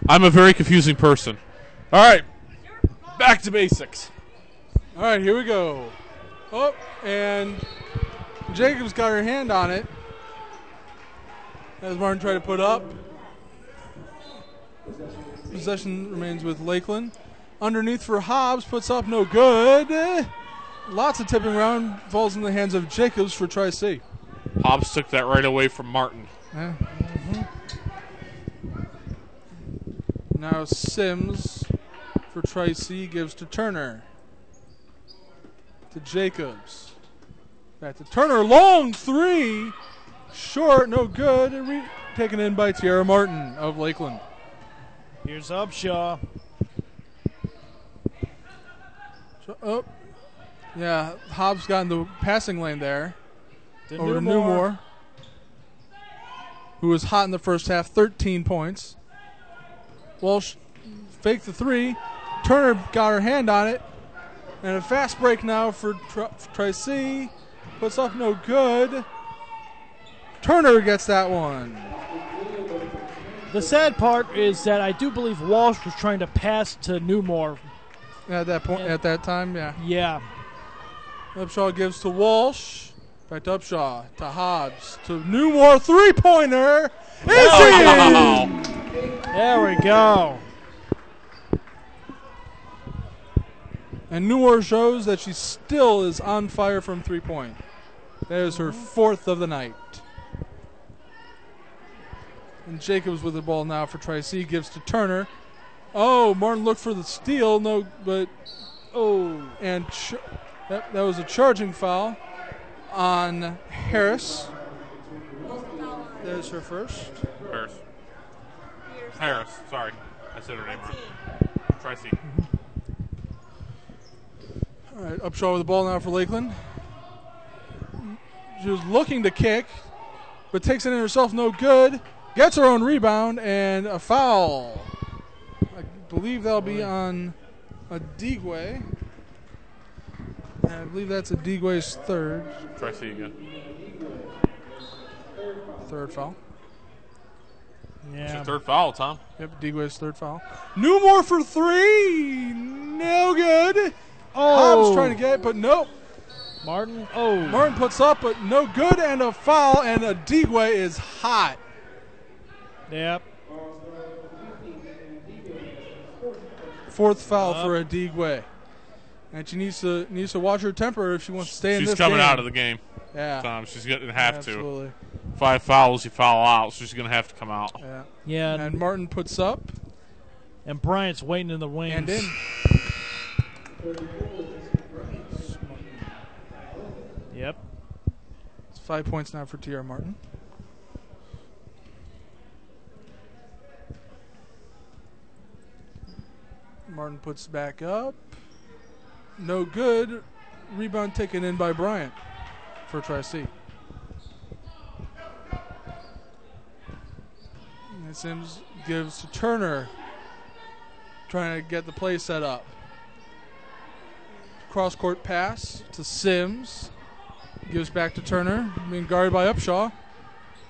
I'm a very confusing person. All right, back to basics. All right, here we go. Oh, and Jacobs got her hand on it as Martin tried to put up. Possession remains with Lakeland. Underneath for Hobbs, puts up, no good. Lots of tipping around, falls in the hands of Jacobs for Tri-C. Hobbs took that right away from Martin. Yeah. Now Sims for Tri-C gives to Turner. To Jacobs. Back to Turner, long three. Short, no good. Taken in by Tiara Martin of Lakeland. Here's Upshaw. Oh, yeah, Hobbs got in the passing lane there. To Over to Newmore. Newmore, who was hot in the first half, 13 points. Walsh faked the three. Turner got her hand on it. And a fast break now for Tri-C. Puts up, no good. Turner gets that one. The sad part is that I do believe Walsh was trying to pass to Newmore. At that point, at that time, yeah. Yeah. Upshaw gives to Walsh. Back to Upshaw. To Hobbs. To Newmore. Three-pointer. Is in! There we go. And Newmore shows that she still is on fire from three-point. That is her fourth of the night. And Jacobs with the ball now for Tri-C. Gives to Turner. Oh, Martin looked for the steal. No, but... Oh, and that was a charging foul on Harris. There's her first. Harris, sorry. I said her name wrong. Tri-C. All right, Upshaw with the ball now for Lakeland. She was looking to kick, but takes it in herself, no good. Gets her own rebound and a foul. I believe that'll be on Adigwe. And I believe that's Adigwe's third. Tri-C again. Third foul. It's your third foul, Tom. Yep, Adigwe's third foul. Newmore for three. No good. Oh. Hobbs trying to get it, but nope. Martin. Oh. Martin puts up, but no good, and a foul, and Adigwe is hot. Yep. Fourth foul for Adigwe. And she needs to watch her temper if she wants to stay in this game. She's coming out of the game. Yeah. Tom, she's going to have Absolutely. to. 5 fouls, you foul out, so she's going to have to come out. Yeah. Yeah. And Martin puts up. And Bryant's waiting in the wings. And in. Yep. It's 5 points now for T.R. Martin. Martin puts back up. No good. Rebound taken in by Bryant for Tri-C. And Sims gives to Turner, trying to get the play set up. Cross-court pass to Sims. Gives back to Turner, being guarded by Upshaw.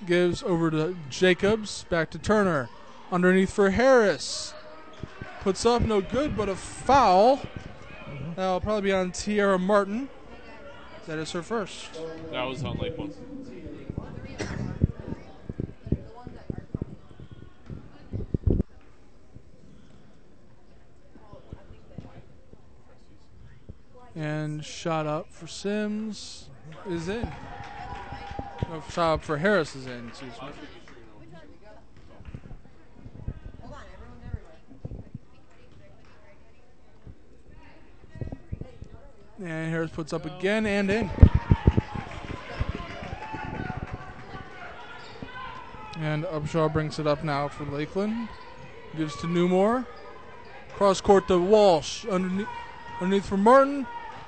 Gives over to Jacobs, back to Turner. Underneath for Harris. Puts up, no good, but a foul. That'll probably be on Tiara Martin. That is her first. That was on Lakeland. And shot up for Sims is in. No, shot up for Harris is in. Excuse me. And Harris puts up again and in. And Upshaw brings it up now for Lakeland. Gives to Newmore. Cross court to Walsh. Underneath for Martin.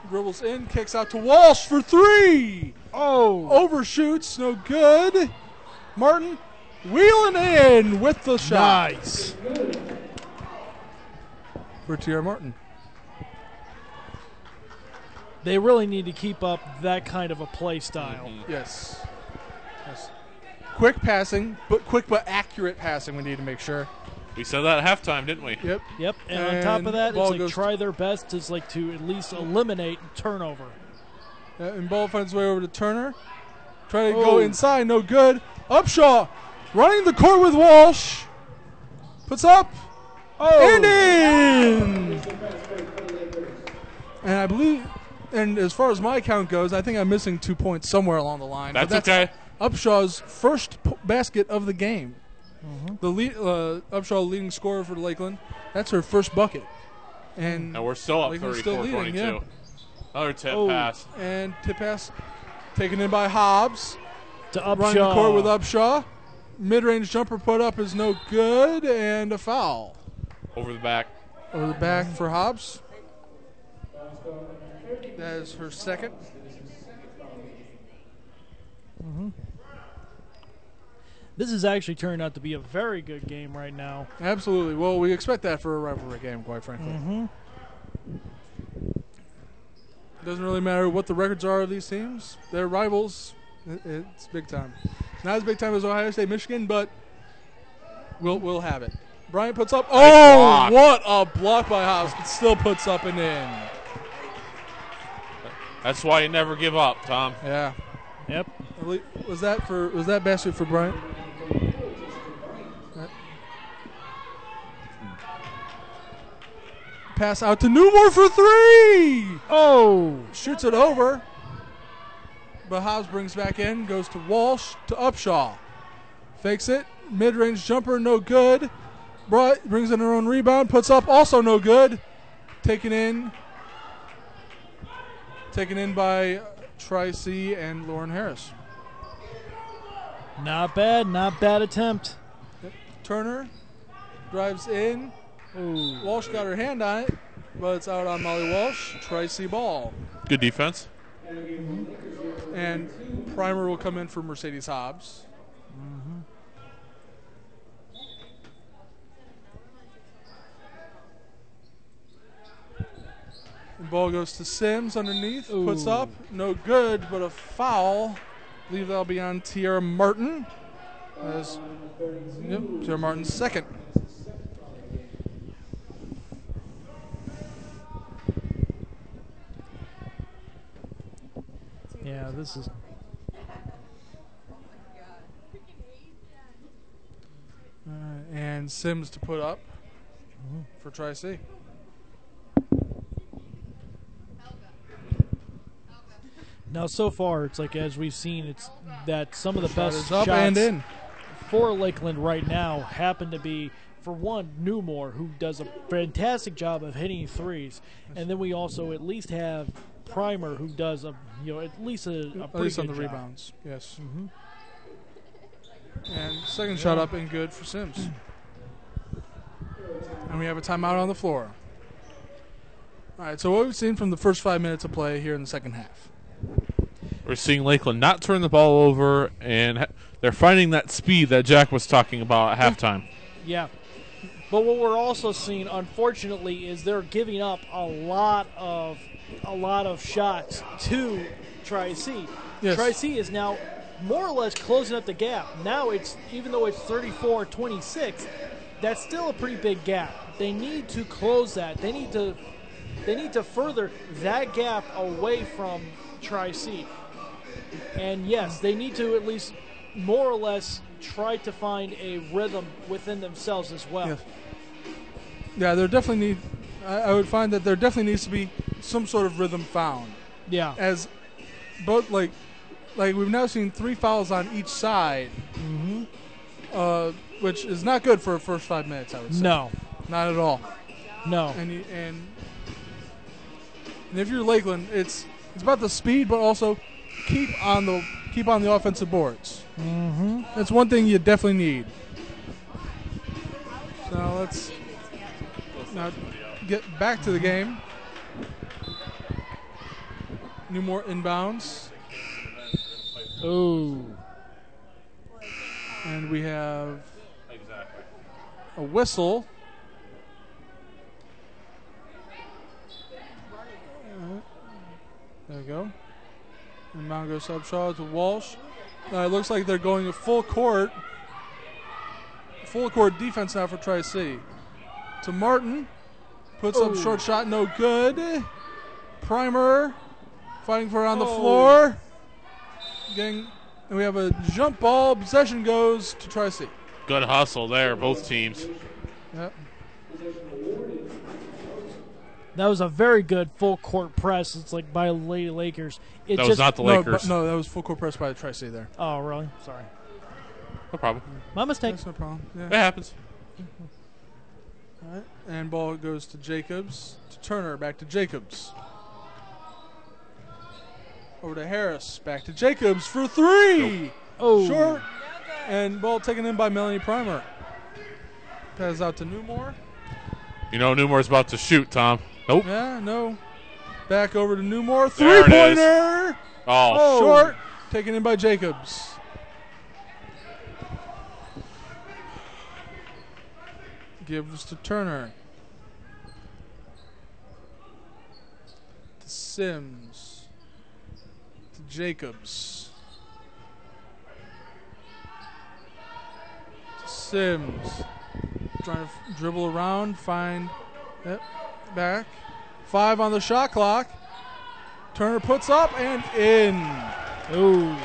Dribbles in, kicks out to Walsh for three. Oh. Overshoots, no good. Martin wheeling in with the shot. Nice. For T.R. Martin. They really need to keep up that kind of a play style. Yes. Quick passing, but quick but accurate passing we need to make sure. We said that at halftime, didn't we? Yep. Yep. And on top of And that, ball it's like goes try their best to to at least eliminate turnover. And ball finds its way over to Turner. Trying to go inside, no good. Upshaw running the court with Walsh. Puts up. And in. And I believe, and as far as my count goes, I think I'm missing 2 points somewhere along the line. That's But okay. Upshaw's first basket of the game. The Upshaw leading scorer for Lakeland. That's her first bucket. And we're still up Lakeland's still 34-22. leading, yeah. Another tip Oh, pass. And tip pass taken in by Hobbs. To Running the Upshaw. court with Upshaw. Mid-range jumper put up is no good, and a foul. Over the back. Over the back for Hobbs. That is her second. This has actually turned out to be a very good game right now. Absolutely. Well, we expect that for a rivalry game, quite frankly. Doesn't really matter what the records are of these teams. They're rivals. It's big time. Not as big time as Ohio State, Michigan, but we'll have it. Bryant puts up. block. What a block by Hobbs! It still puts up and in. That's why you never give up, Tom. Yeah. Yep. Was that basket for Bryant? Pass out to Newmore for three. Oh! Shoots it over. But Hobbs brings back in, goes to Walsh, to Upshaw. Fakes it. Mid-range jumper, no good. Brings in her own rebound, puts up, also no good. Taken in by Tri-C and Lauren Harris. Not bad attempt. Turner drives in. Ooh. Walsh got her hand on it, but it's out on Molly Walsh. Tri-C ball. Good defense. And Primer will come in for Mercedes Hobbs. The ball goes to Sims underneath. Ooh. Puts up. No good, but a foul. I believe that'll be on Tiara Martin. Tiara Martin's second. Yeah, this is. And Sims to put up for Tri-C. Now, so far, it's like as we've seen, it's that some of the best is up shots and in. for Lakeland right now happen to be, for one, Newmore, who does a fantastic job of hitting threes, and then we also at least have Primer, who does at least a At pretty least on good the job. rebounds. Yes. And second shot up and good for Sims. And we have a timeout on the floor. All right, so what we've seen from the first 5 minutes of play here in the second half. We're seeing Lakeland not turn the ball over, and they're finding that speed that Jack was talking about at halftime. Yeah. But what we're also seeing, unfortunately, is they're giving up a lot of shots to Tri-C. Yes. Tri-C is now more or less closing up the gap. Now it's, even though it's 34-26, that's still a pretty big gap. They need to close that. They need to further that gap away from Tri-C. And yes, they need to at least more or less try to find a rhythm within themselves as well. Yes. Yeah, there definitely I would find that there definitely needs to be some sort of rhythm found. Yeah. As both like we've now seen 3 fouls on each side, which is not good for the first 5 minutes. I would say. No, not at all. No. And if you're Lakeland, it's about the speed, but also keep on the offensive boards. That's one thing you definitely need. So let's now get back to the game. Newmore inbounds. Ooh. And we have a whistle. There we go. Inbound goes Upshaw to Walsh. It looks like they're going to full court full court defense now for Tri-C. To Martin. Puts up short shot, no good. Primer fighting for it on the floor. And we have a jump ball. Possession goes to Tri-C. Good hustle there, both teams. Yep. That was a very good full court press. It's like by Lady Lakers. That was not the Lakers. No, that was full court press by the Tri-C there. Oh, really? Sorry. No problem. My mistake. That's no problem. Yeah. It happens. All right. And ball goes to Jacobs. To Turner. Back to Jacobs. Over to Harris. Back to Jacobs for three. Nope. Oh. Short. And ball taken in by Melanie Primer. Pass out to Newmore. You know Newmore's about to shoot, Tom. Nope. Yeah, no. Back over to Newmore. There it is. Three-pointer. Oh. Short. Taken in by Jacobs. Gives to Turner. To Sims. To Jacobs. To Sims. Trying to dribble around, find. Yep. Back. 5 on the shot clock. Turner puts up and in. Ooh.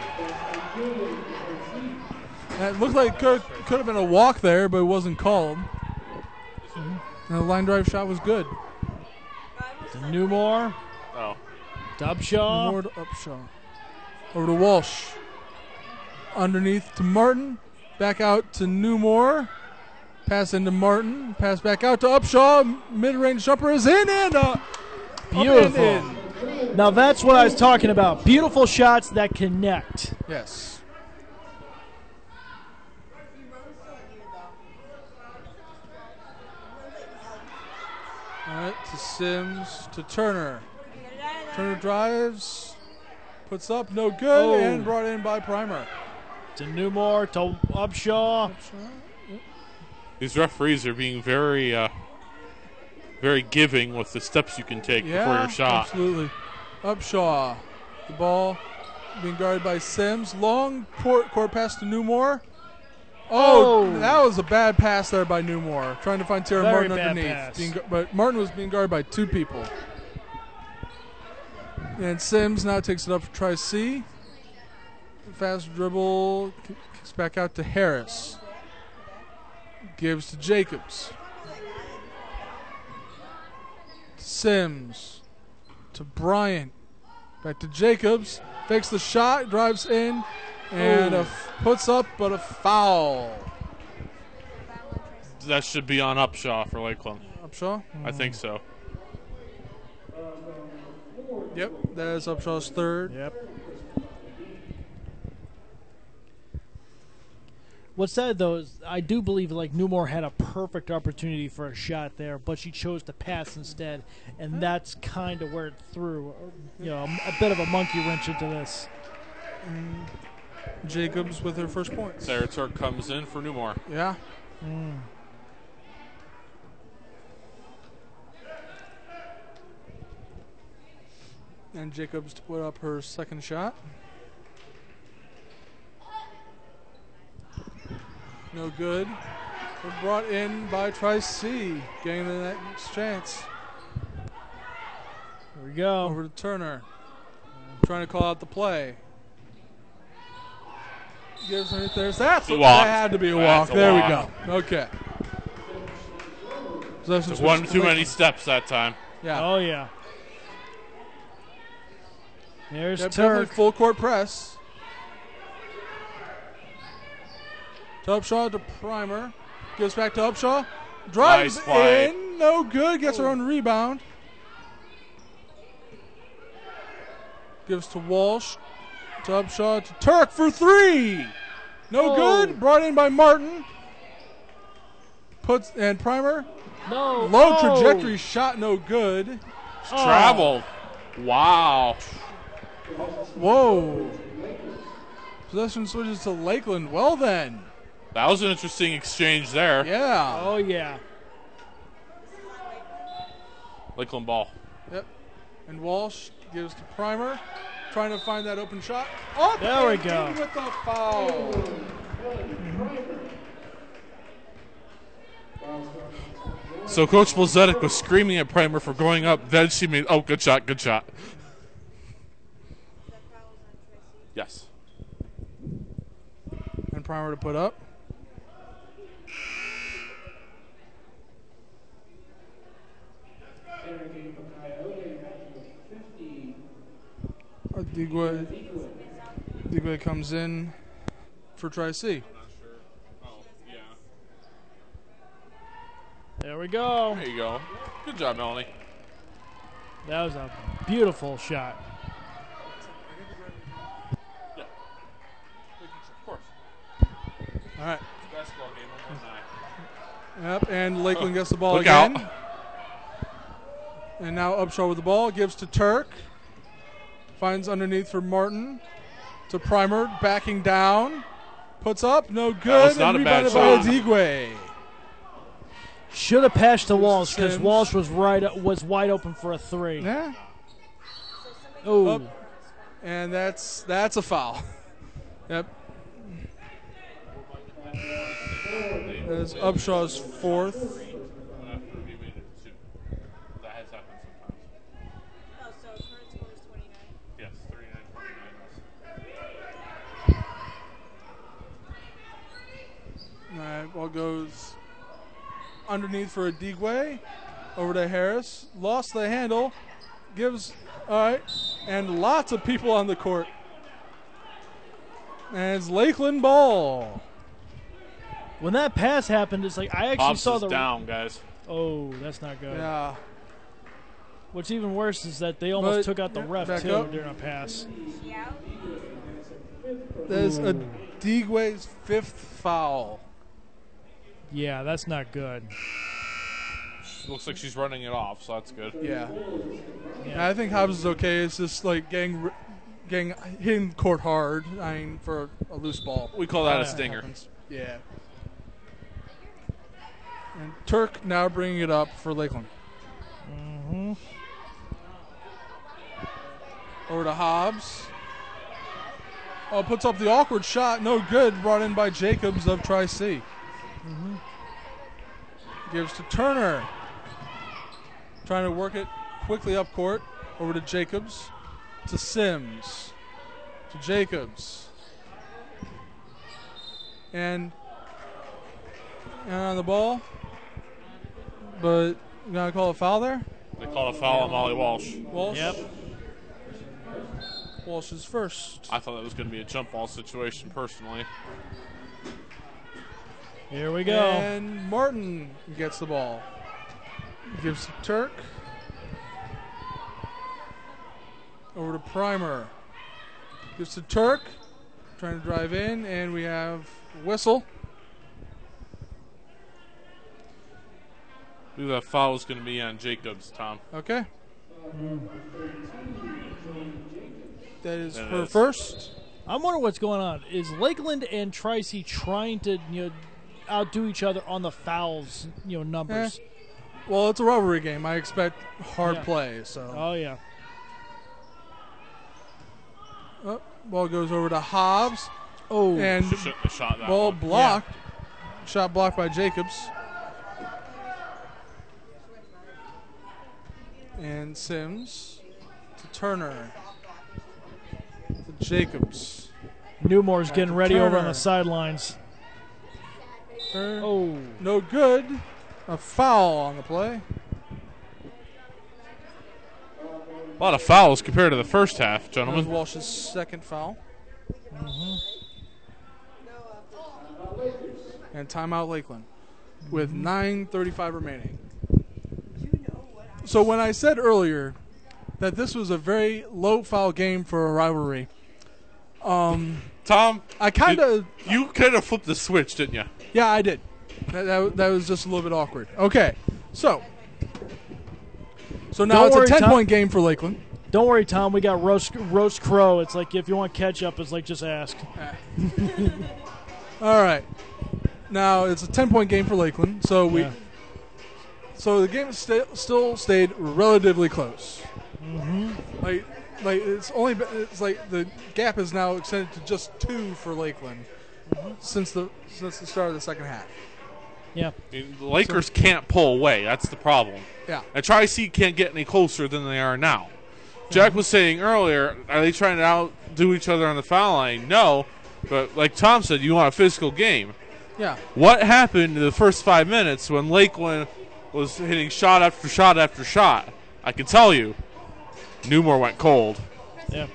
That looked like could have been a walk there, but it wasn't called. And the line drive shot was good. To Newmore. Oh. To Upshaw. Newmore to Upshaw. Over to Walsh. Underneath to Martin. Back out to Newmore. Pass into Martin. Pass back out to Upshaw. Mid-range jumper is in and up. Beautiful. Up and in. Now that's what I was talking about. Beautiful shots that connect. Yes. All right, to Sims, to Turner. Turner drives, puts up, no good, and brought in by Primer. To Newmore, to Upshaw. These referees are being very, very giving with the steps you can take before your shot. Absolutely. Upshaw, the ball being guarded by Sims. Long court pass to Newmore. Oh, that was a bad pass there by Newmore. Trying to find Tara Very Martin bad underneath. pass. But Martin was being guarded by 2 people. And Sims now takes it up for Tri-C. Fast dribble. Kicks back out to Harris. Gives to Jacobs. Sims. To Bryant. Back to Jacobs. Fakes the shot. Drives in. And puts up, but a foul. That should be on Upshaw for Lakeland. Upshaw? I think so. Yep, that is Upshaw's third. Yep. What's sad though is I do believe like Newmore had a perfect opportunity for a shot there, but she chose to pass instead, and that's kind of where it threw, a bit of a monkey wrench into this. Jacobs with her first points. Sarah Turk comes in for Newmore. Yeah. And Jacobs to put up her second shot. No good. But brought in by Tri-C, getting the next chance. Here we go. Over to Turner. Trying to call out the play. Gives her, there's that. That had to be a walk. There we go. Okay. Just one too many steps that time. Yeah. Oh, yeah. There's Turk. Full court press. To Upshaw to Primer. Gives back to Upshaw. Drives in. No good. Gets her own rebound. Gives to Walsh. To Upshaw to Turk for 3. No good. Brought in by Martin. And Primer. No. Low trajectory shot. No good. Traveled. Wow. Whoa. Possession switches to Lakeland. Well then. That was an interesting exchange there. Yeah. Oh, yeah. Lakeland ball. Yep. And Walsh gives to Primer. Trying to find that open shot. There we go. With the foul. So Coach Blazedic was screaming at Primer for going up. Then she made, oh, good shot, good shot. Yes. And Primer to put up. Digwe comes in for Tri-C. There we go. There you go. Good job, Melanie. That was a beautiful shot. Yeah. Of course. All right. Basketball game on Yep, and Lakeland gets the ball Look again. out. And now Upshaw with the ball. Gives to Turk. Finds underneath for Martin. To Primer. Backing down. Puts up. No good. was not and a bad rebounded by shot. Digwe. Should have passed to Walsh because Sims. Walsh was wide open for a three. Yeah. Oh, Up. And that's a foul. Yep. That is Upshaw's fourth. That has happened sometimes. Yes, 39-29. All right, ball goes underneath for a Digwe. Over to Harris. Lost the handle. Gives, all right, and lots of people on the court. And it's Lakeland ball. when that pass happened, it's like I actually Hobbs saw is the down, guys. Oh, that's not good. Yeah. What's even worse is that they almost But- took out the ref back too up. during a pass. There's a Digwe's fifth foul. Yeah, that's not good. Looks like she's running it off, so that's good. Yeah. I think Hobbs is okay. It's just like getting hitting the court hard. I mean, for a loose ball. We call that a Yeah. stinger. Happens. Yeah. And Turk now bringing it up for Lakeland. Mm-hmm. Over to Hobbs. Oh, puts up the awkward shot. No good. Brought in by Jacobs of Tri-C. Mm-hmm. Gives to Turner. Trying to work it quickly up court. Over to Jacobs. To Sims. To Jacobs. And on the ball. But you gotta call a foul there? They call a foul on Molly Walsh. Walsh? Yep. Walsh is first. I thought that was going to be a jump ball situation, personally. Here we go. And Martin gets the ball. Gives to Turk. Over to Primer. Gives to Turk. Trying to drive in, and we have whistle. I believe that foul is going to be on Jacobs, Tom. Okay. That is That her is. first. I'm wondering what's going on. Is Lakeland and Tri-C trying to outdo each other on the fouls numbers? Well, it's a rivalry game. I expect hard Yeah. play. So, Oh yeah. ball goes over to Hobbs, Oh, and Shouldn't have shot that ball one. blocked. Shot blocked by Jacobs. And Sims to Turner. To Jacobs. Newmore's Back getting to ready over on Turner. the sidelines. Oh, No good. A foul on the play. A lot of fouls compared to the first half, That was gentlemen. Walsh's second foul. And timeout Lakeland with 9:35 remaining. So when I said earlier that this was a very low foul game for a rivalry, Tom, I kind of you kind of flipped the switch, didn't you? yeah I did. That was just a little bit awkward. Okay, so now Don't it's worry, a 10-point Tom. game for Lakeland. don't worry, Tom. We got roast crow. It's like if you want ketchup, it's like just ask. All right. Now it's a 10-point game for Lakeland, so Yeah. so the game still stayed relatively close. Mm-hmm. Like it's like the gap is now extended to just 2 for Lakeland since the start of the second half. Yeah. I mean, the Lakers can't pull away. That's the problem. Yeah. And Tri-C can't get any closer than they are now. Jack was saying earlier, are they trying to outdo each other on the foul line? No. But like Tom said, you want a physical game. Yeah. What happened in the first 5 minutes when Lakeland was hitting shot after shot after shot? I can tell you, Newmore went cold. Yeah.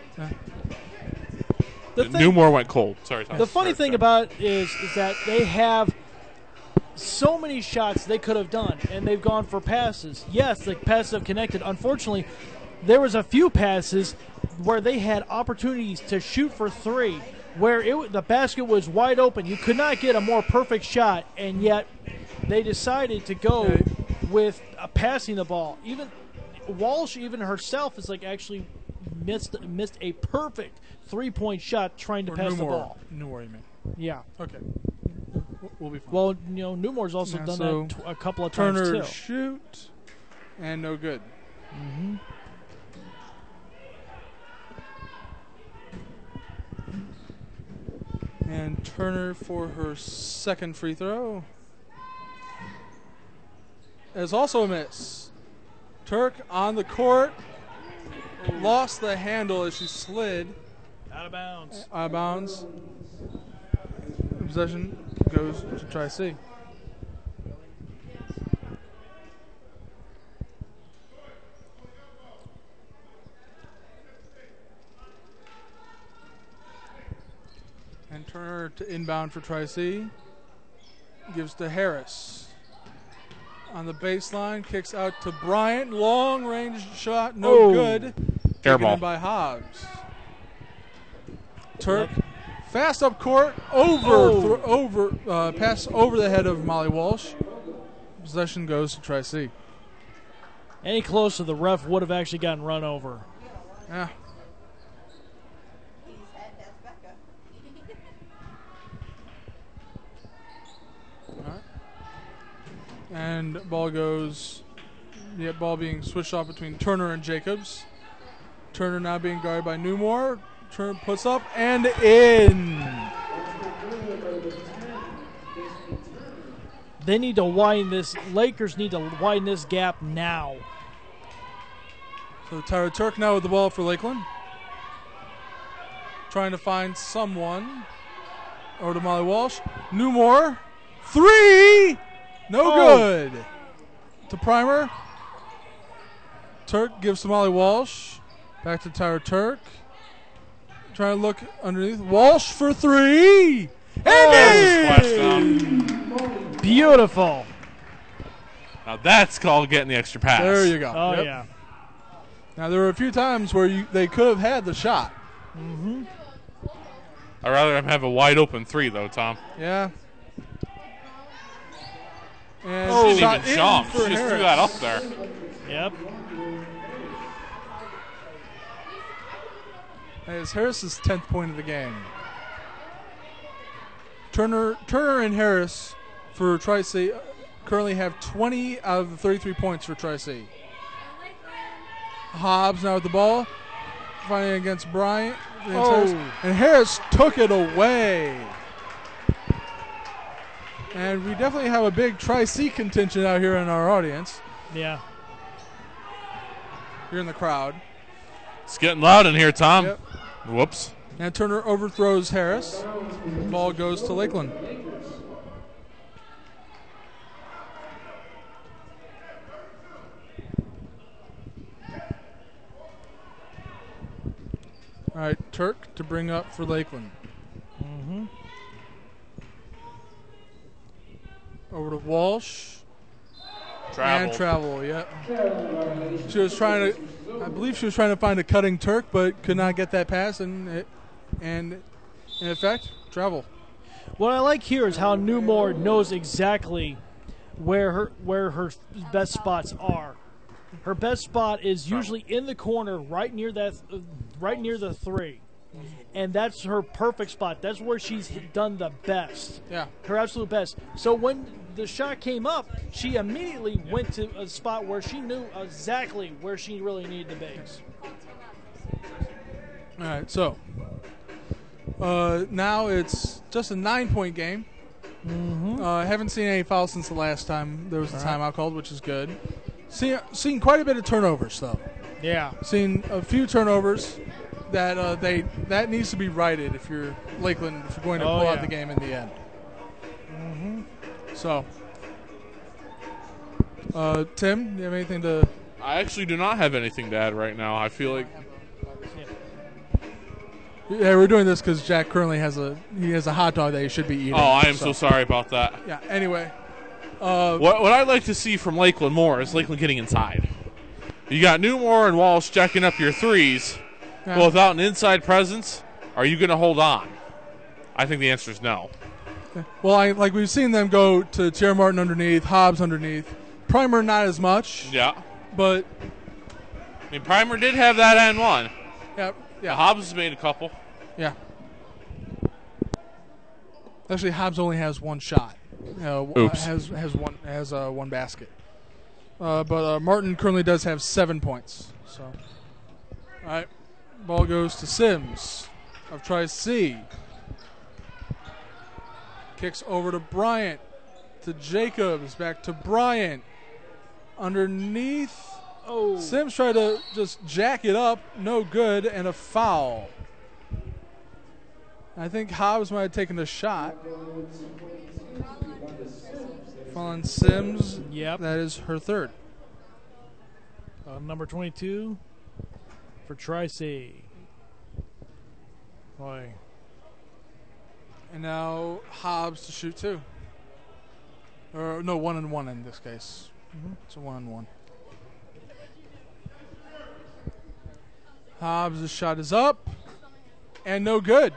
Newmore went cold. Sorry, Tom. The funny thing about it is that they have so many shots they could have done, and they've gone for passes. Yes, the passes have connected. Unfortunately, there was a few passes where they had opportunities to shoot for three, where the basket was wide open. You could not get a more perfect shot, and yet they decided to go with passing the ball. Even Walsh, even herself, is like actually missed a perfect three-point shot trying to pass the ball. Newmore, you mean? Yeah. Okay. We'll be fine. Well, Newmore's also done that a couple of times Turner too. shoot, and no good. Mm-hmm. And Turner for her second free throw is also a miss. Turk on the court lost the handle as she slid. Out of bounds. Out of bounds. Possession goes to Tri-C. And Turner to inbound for Tri-C. Gives to Harris. On the baseline, kicks out to Bryant. Long range shot, no good. Air Taken ball. in by Hobbs. Turk, fast up court, pass over the head of Molly Walsh. Possession goes to Tri-C. Any closer, the ref would have actually gotten run over. Yeah. And ball goes, ball being switched off between Turner and Jacobs. Turner now being guarded by Newmore. Turner puts up and in. They need to widen this. Lakers need to widen this gap now. So Tyra Turk now with the ball for Lakeland. Trying to find someone. Over to Molly Walsh. Newmore. Three! No good. To Primer. Turk gives to Molly Walsh. Back to Tyra Turk. Trying to look underneath. Walsh for three. And in! Beautiful. Now that's called getting the extra pass. There you go. Oh, yeah. Now there were a few times where they could have had the shot. Mm-hmm. I'd rather them have a wide open three, though, Tom. Yeah. And she didn't even jump. She just threw that up there. Yep. That is Harris's 10th point of the game. Turner and Harris for Tri-C currently have 20 out of the 33 points for Tri-C. Hobbs now with the ball, fighting against Bryant. And Harris took it away. And we definitely have a big Tri-C contingent out here in our audience. Yeah. Here in the crowd. It's getting loud in here, Tom. Yep. Whoops. And Turner overthrows Harris. Ball goes to Lakeland. All right, Turk to bring up for Lakeland. Mm-hmm. Over to Walsh. Travel. And travel, yeah. She was trying to, I believe she was trying to find a cutting Turk, but could not get that pass, and in effect, travel. What I like here is how Newmore knows exactly where her best spots are. Her best spot is usually in the corner, right near the three, and that's her perfect spot. That's where she's done the best. Yeah, her absolute best. So when the shot came up, she immediately went to a spot where she knew exactly where she really needed to be. All right, so now it's just a 9-point game. Haven't seen any fouls since the last time there was a timeout called, which is good. Seen quite a bit of turnovers, though. Yeah. Seen a few turnovers that that needs to be righted if you're Lakeland, if you're going to pull out the game in the end. So, Tim, do you have anything to? I actually do not have anything to add right now. I feel like Yeah, we're doing this because Jack currently has a hot dog that he should be eating. Oh, I am so sorry about that. Yeah. Anyway, what I'd like to see from Lakeland more is Lakeland getting inside. You got Newmore and Walsh jacking up your threes, but without an inside presence, are you going to hold on? I think the answer is no. Well, like we've seen them go to Tierra Martin underneath, Hobbs underneath. Primer not as much. Yeah. But I mean, Primer did have that and one. Yeah. Hobbs has made a couple. Yeah. Actually, Hobbs only has one shot. Oops. Has one basket. But Martin currently does have 7 points. So, all right, ball goes to Sims of Tri-C. Kicks over to Bryant, to Jacobs, back to Bryant. Underneath. Oh. Sims tried to just jack it up, no good, and a foul. I think Hobbs might have taken the shot. Fallen Sims. Yep. That is her third. Number 22 for Tri-C. Boy. And now Hobbs to shoot two. Or no, 1-on-1 in this case. It's a 1-on-1. Hobbs' shot is up and no good.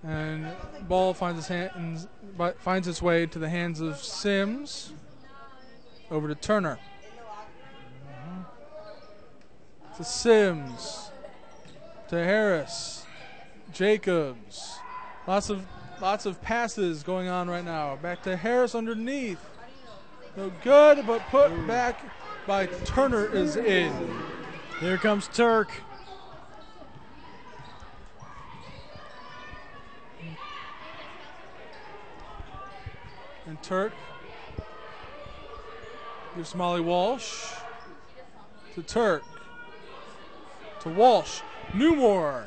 And ball finds its way to the hands of Sims. Over to Turner. To Sims. To Harris. Jacobs. Lots of passes going on right now. Back to Harris underneath. No good, but put back by Turner is in. Here comes Turk. And Turk gives Molly Walsh to Turk. To Walsh. Newmore.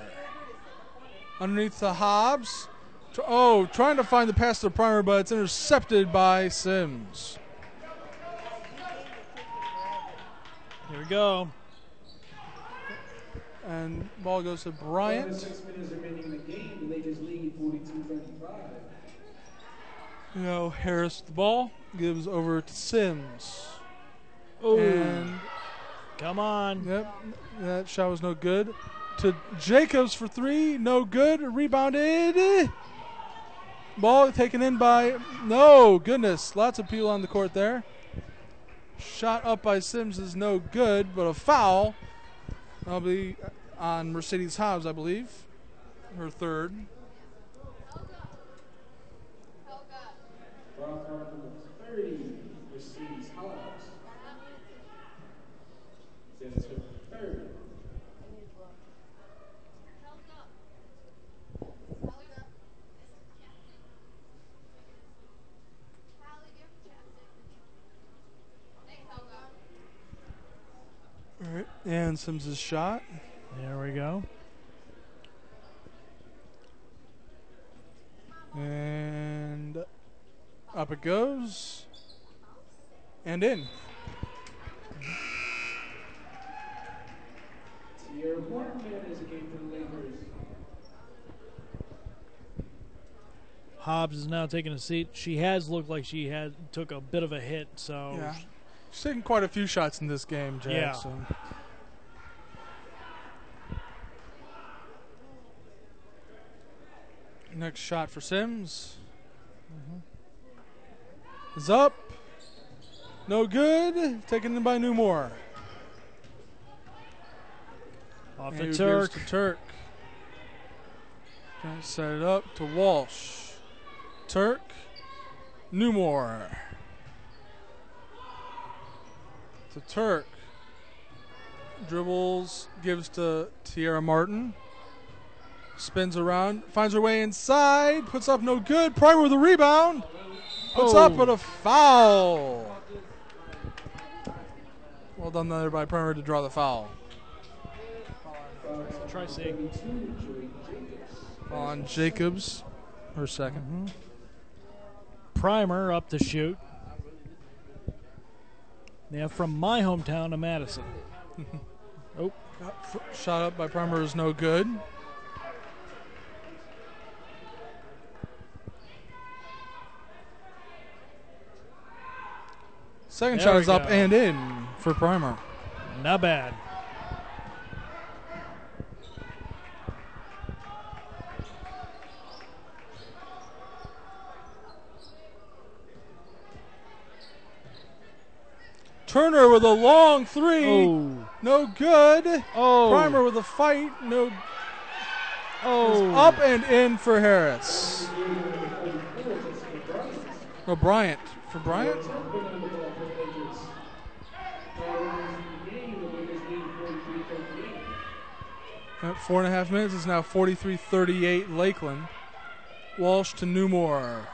Underneath to Hobbs. Trying to find the pass to Primer, but it's intercepted by Sims. Here we go. And ball goes to Bryant. 6 minutes remaining in the game. The Lakers lead 42-35. Harris the ball. Gives over to Sims. Oh. And come on. Yep. That shot was no good. To Jacobs for three. No good. Rebounded. Ball taken in by. No, goodness. Lots of people on the court there. Shot up by Sims is no good, but a foul. That'll be on Mercedes Hobbs, I believe. Her third. Foul card number 30, Mercedes Hobbs. That's her third. All right, and Sims' shot. There we go. And up it goes. And in. Tierra Martin is a game for the Lakers. Hobbs is now taking a seat. She has looked like she took a bit of a hit, so Yeah. She's taken quite a few shots in this game, Jack. Yeah. So. Next shot for Sims. Is up. No good. Taken in by Newmore. off And the who Turk. gives to Turk. Trying to set it up to Walsh. Turk. Newmore. To Turk. Dribbles. Gives to Tierra Martin. Spins around, finds her way inside, puts up no good. Primer with a rebound. Puts up but a foul. Well done there by Primer to draw the foul. Tri-C. On Jacobs, her second. Primer up to shoot. Yeah, from my hometown of Madison. Oh. Shot up by Primer is no good. Second shot is up and in for Primer. Not bad. Turner with a long three. Oh. No good. Oh. Primer with a fight. No. Oh. Up and in for Harris. Oh, Bryant. For Bryant? At 4.5 minutes, it's now 43-38 Lakeland. Walsh to Newmore.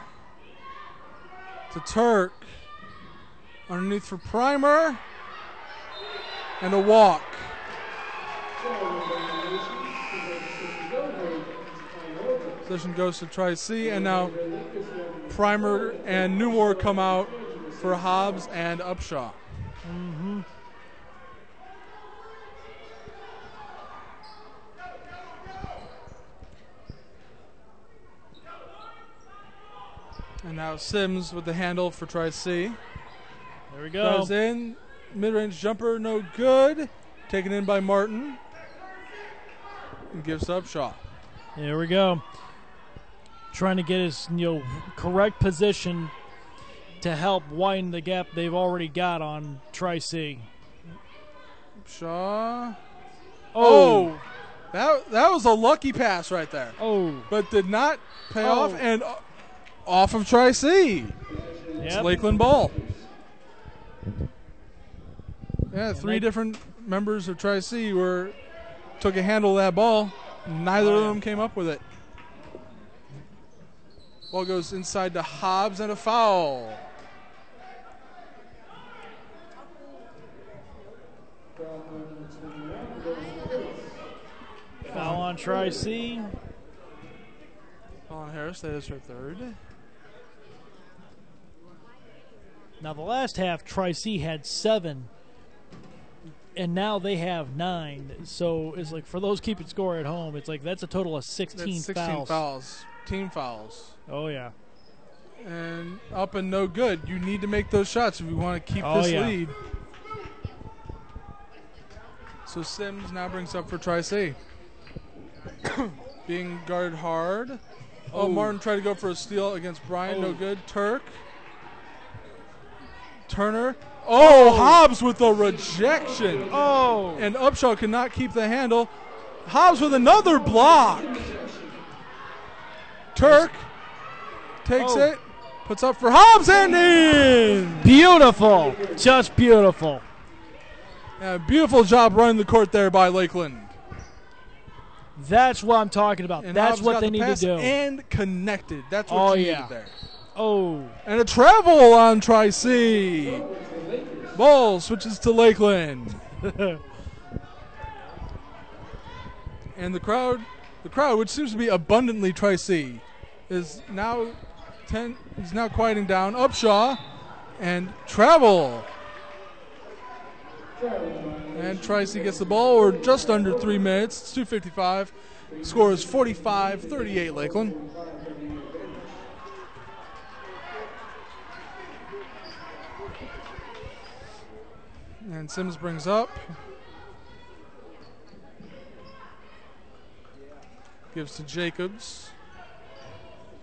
To Turk. Underneath for Primer. And a walk. Possession goes to Tri-C, and now Primer and Newmore come out for Hobbs and Upshaw. Mm-hmm. And now Sims with the handle for Tri-C. There we go. Goes in. Mid-range jumper, no good. Taken in by Martin. And gives to Upshaw. There we go. Trying to get his correct position to help widen the gap they've already got on Tri-C. Upshaw. Oh. That was a lucky pass right there. Oh. But did not pay off, and off of Tri-C. It's Lakeland ball. Yeah, three different members of Tri-C took a handle of that ball. Neither of them came up with it. Ball goes inside to Hobbs and a foul. Foul on Tri-C. Foul on Harris, that is her third. Now the last half, Tri-C had 7. And now they have 9. So it's like for those keeping score at home, it's like that's a total of 16 That's 16 fouls. Team fouls. Oh, yeah. And up and no good. You need to make those shots if you want to keep this lead. So Sims now brings up for Tri-C. Being guarded hard. Oh, Martin tried to go for a steal against Bryant. No good. Turk. Turner. Oh, Hobbs with a rejection. Oh. And Upshaw cannot keep the handle. Hobbs with another block. Turk takes it. Puts up for Hobbs and in. Beautiful. Just beautiful. Yeah, beautiful job running the court there by Lakeland. That's what I'm talking about. And That's Hobbs what got they the need to pass do. And connected. That's what you needed there. Oh. And a travel on Tri-C. Ball switches to Lakeland. And the crowd, which seems to be abundantly Tri-C, is now quieting down. Upshaw and travel. And Tri-C gets the ball. We're just under 3 minutes. It's 2:55. Score is 45-38 Lakeland. And Sims brings up. Gives to Jacobs.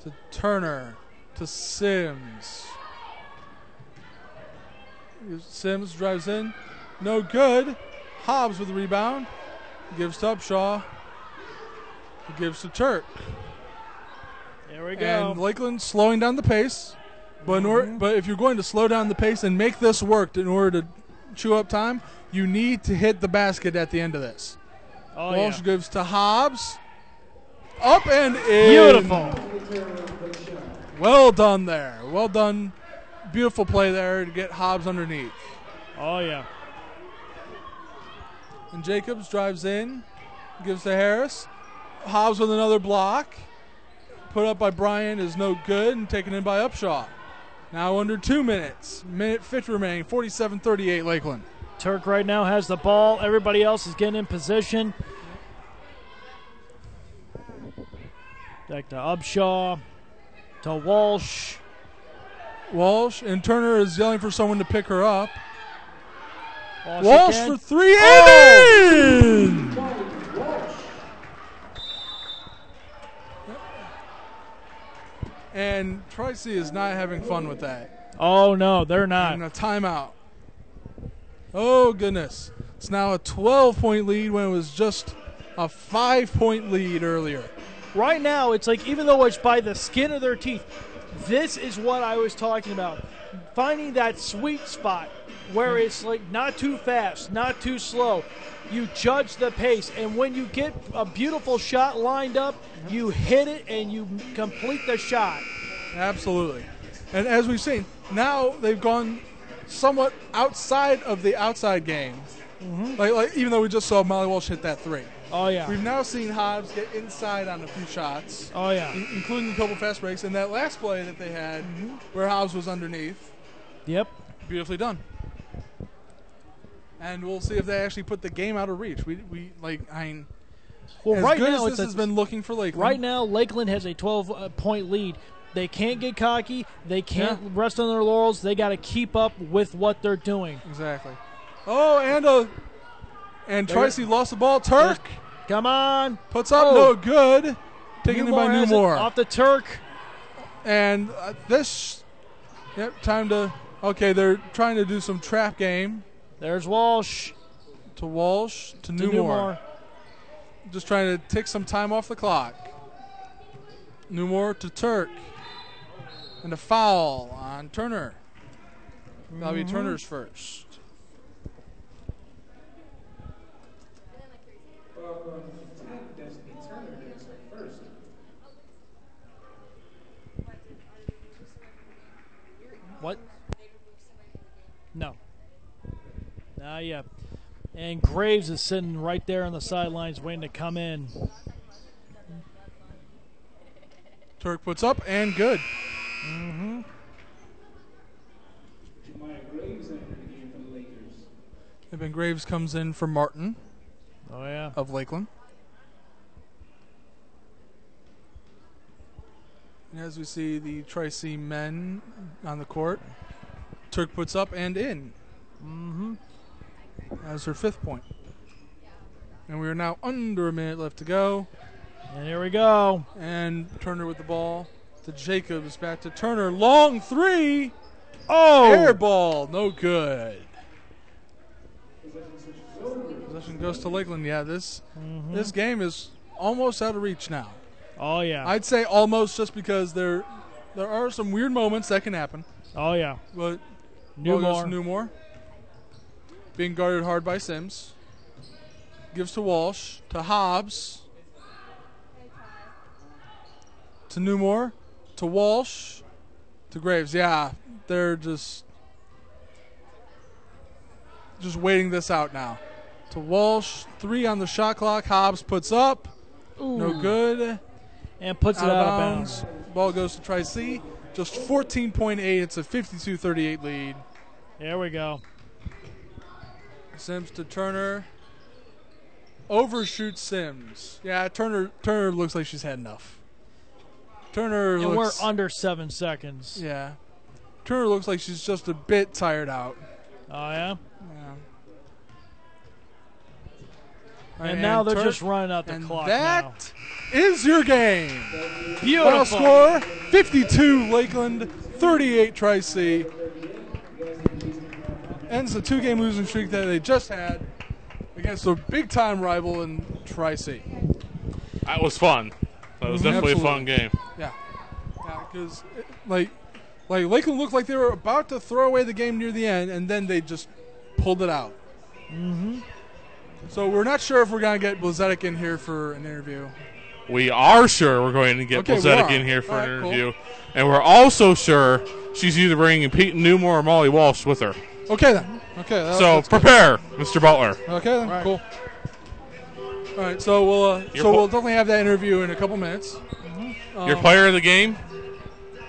To Turner. To Sims. Sims drives in. No good. Hobbs with the rebound. Gives to Upshaw. Gives to Turk. There we go. And Lakeland slowing down the pace. But, but if you're going to slow down the pace and make this work in order to chew up time, you need to hit the basket at the end of this. Oh, Walsh gives to Hobbs. Up and in. Beautiful. Well done there. Well done. Beautiful play there to get Hobbs underneath. Oh, yeah. And Jacobs drives in, gives to Harris. Hobbs with another block. Put up by Bryan is no good and taken in by Upshaw. Now under 2 minutes. Minute 50 remaining. 47-38 Lakeland. Turk right now has the ball. Everybody else is getting in position. Back to Upshaw. To Walsh. Walsh and Turner is yelling for someone to pick her up. Walsh for again. 3 and in! And Tri-C is not having fun with that. Oh, no, they're not. And a timeout. Oh, goodness. It's now a 12-point lead when it was just a 5-point lead earlier. Right now, it's like even though it's by the skin of their teeth, this is what I was talking about. Finding that sweet spot where it's like not too fast, not too slow. You judge the pace, and when you get a beautiful shot lined up, you hit it and you complete the shot. Absolutely. And as we've seen, now they've gone somewhat outside of the outside game. Like even though we just saw Molly Walsh hit that 3. Oh, yeah. We've now seen Hobbs get inside on a few shots. Oh, yeah. Including a couple fast breaks. And that last play that they had where Hobbs was underneath. Yep. Beautifully done. And we'll see if they actually put the game out of reach. As right good now, as this has been looking for Lakeland. Right now, Lakeland has a 12-point lead. They can't get cocky. They can't rest on their laurels. They got to keep up with what they're doing. Exactly. Oh, and Tri-C lost the ball. Turk. Come on. Puts up no good. Taken in by has it Newmore. off the Turk. And time to, okay, they're trying to do some trap game. There's Walsh. To Walsh, to Newmore. Just trying to take some time off the clock. Newmore to Turk. And a foul on Turner. That'll be Turner's first. What? No. Not yet. And Graves is sitting right there on the sidelines waiting to come in. Turk puts up and good. Evan Graves comes in for Martin. Oh, yeah. Of Lakeland. And as we see the Tri-C men on the court, Turk puts up and in. As her 5th point. And we are now under a minute left to go. And here we go. And Turner with the ball to Jacobs. Back to Turner. Long 3. Oh! Air ball. No good. Possession goes to Lakeland. Yeah, this game is almost out of reach now. Oh, yeah. I'd say almost just because there are some weird moments that can happen. Oh, yeah. But Newmore. Being guarded hard by Sims. Gives to Walsh. To Hobbs. To Newmore. To Walsh. To Graves. Yeah, they're just waiting this out now. To Walsh. 3 on the shot clock. Hobbs puts up. Ooh. No good. And puts it out of bounds. Ball goes to Tri-C. Just 14.8. It's a 52-38 lead. There we go. Sims to Turner. Overshoots Sims. Yeah, Turner looks like she's had enough. And we're under 7 seconds. Yeah. Turner looks like she's just a bit tired out. Oh, yeah? Yeah. And now they're just running out the clock now. That is your game. Beautiful. Final score, 52 Lakeland, 38 Tri-C. Ends the 2-game losing streak that they just had against a big-time rival in Tri-C. That was fun. That was definitely a fun game. Yeah. Yeah, because like Lakeland looked like they were about to throw away the game near the end, and then they just pulled it out. Mm-hmm. So we're not sure if we're going to get Blazetic in here for an interview. we are sure we're going to get Okay, we Blazedic are. in here for All an right, cool. interview. And we're also sure she's either bringing Peyton Newmore or Molly Walsh with her. Okay, then. Okay. So that's good. prepare, Mr. Butler. Okay, then. Right. Cool. All right, so we'll definitely have that interview in a couple minutes. Your player of the game?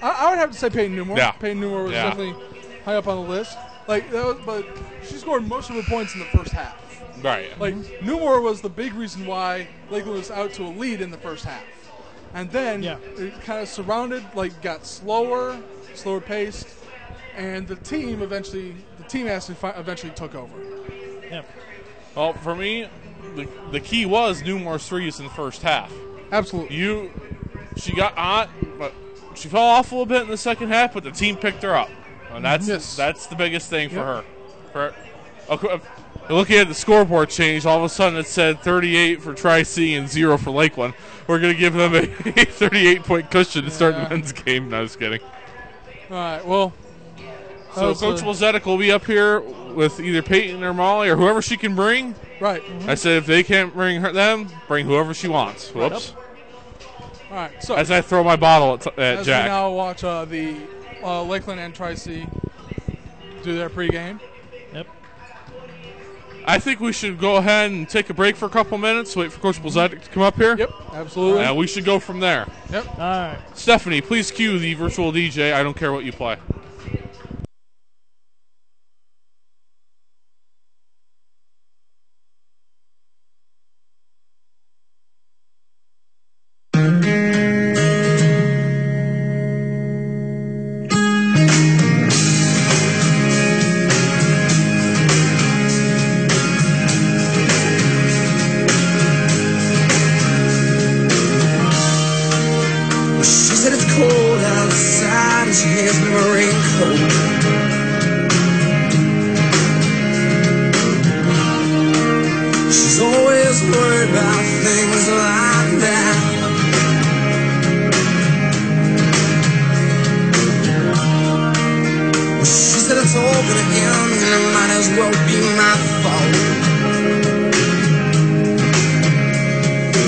I would have to say Peyton Newmore. Yeah. Peyton Newmore was Yeah. definitely high up on the list. But she scored most of her points in the first half. Right. Like Newmore was the big reason why Lakeland was out to a lead in the first half, and then it kind of surrounded, got slower paced, and the team eventually took over. Yep. Well, for me, the key was Newmore's threes in the first half. Absolutely. She got on, but she fell off a little bit in the second half, but the team picked her up. And that's the biggest thing for her. Looking at the scoreboard change, all of a sudden it said 38 for Tri-C and 0 for Lakeland. We're going to give them a 38-point cushion to start the men's game. No, I was kidding. All right, well. So Coach Blazedic will be up here with either Peyton or Molly or whoever she can bring. Right. I said if they can't bring them, bring whoever she wants. Whoops. All right, so. As I throw my bottle at as Jack. we now watch the Lakeland and Tri-C do their pregame. Yep. I think we should go ahead and take a break for a couple minutes, wait for Coach Blazedic to come up here. Yep, absolutely. And we should go from there. Yep. All right. Stephanie, please cue the virtual DJ. I don't care what you play. She said it's cold outside and she hands me my raincoat. She's always worried about things like that. She said it's all gonna end and it might as well be my fault.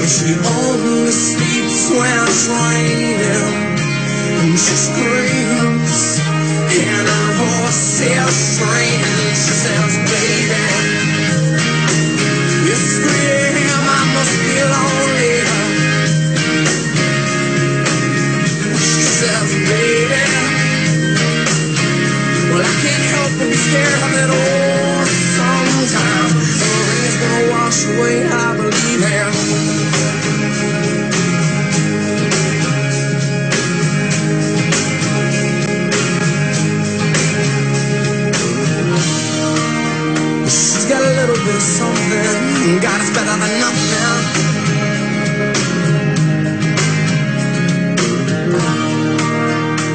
She only sleeps when I'm training, and she screams, and her voice is strange. She says, baby, it's 3 a.m., I must be lonely. She says, baby, well, I can't help but be scared of it all. Sometimes the rain's gonna wash away, I believe it. She's got a little bit of something, God, it's better than nothing.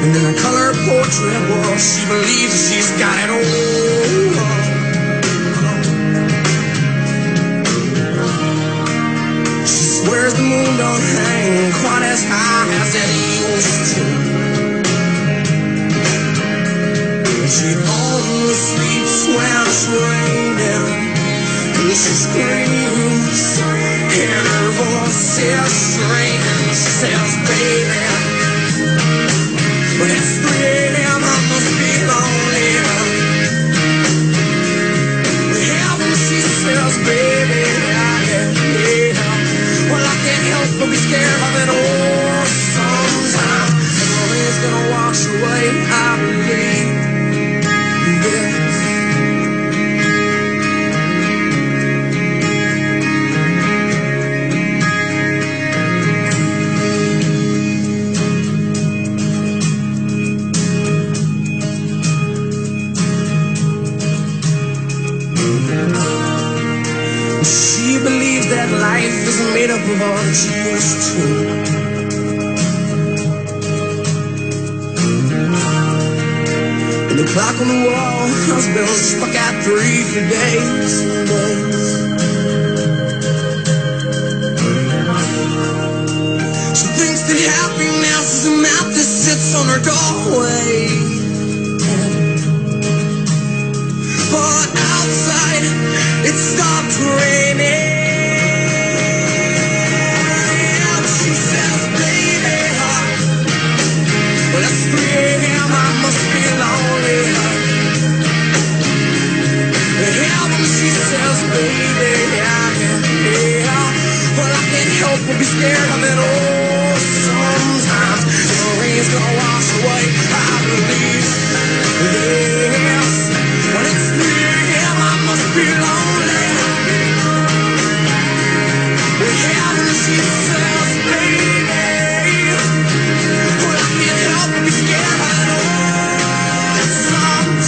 And in a color portrait, well, she believes that she's got it all. She swears the moon don't hang quite as high as it used to. And she only sleeps when it's raining, and she screams, and her voice is strange. She says, baby, but it's 3 a.m., I must be lonely. Heaven, she says, baby, yeah. Well, I can't help but be scared of it all. Sometimes the rain's gonna wash away, I believe. She believes that life is made up of all dreams too. And the clock on the wall has been stuck at 3 for days and days. She thinks that happiness is a map that sits on her doorway. But outside, it stopped raining. And she says, baby, I can hear. Well, I can't help but be scared of it all. Sometimes the rain's gonna wash away, I believe. Yes, when it's near him, I must be lonely. Well, heaven, she says, baby. Well, I can't help but be scared of it all. Sometimes.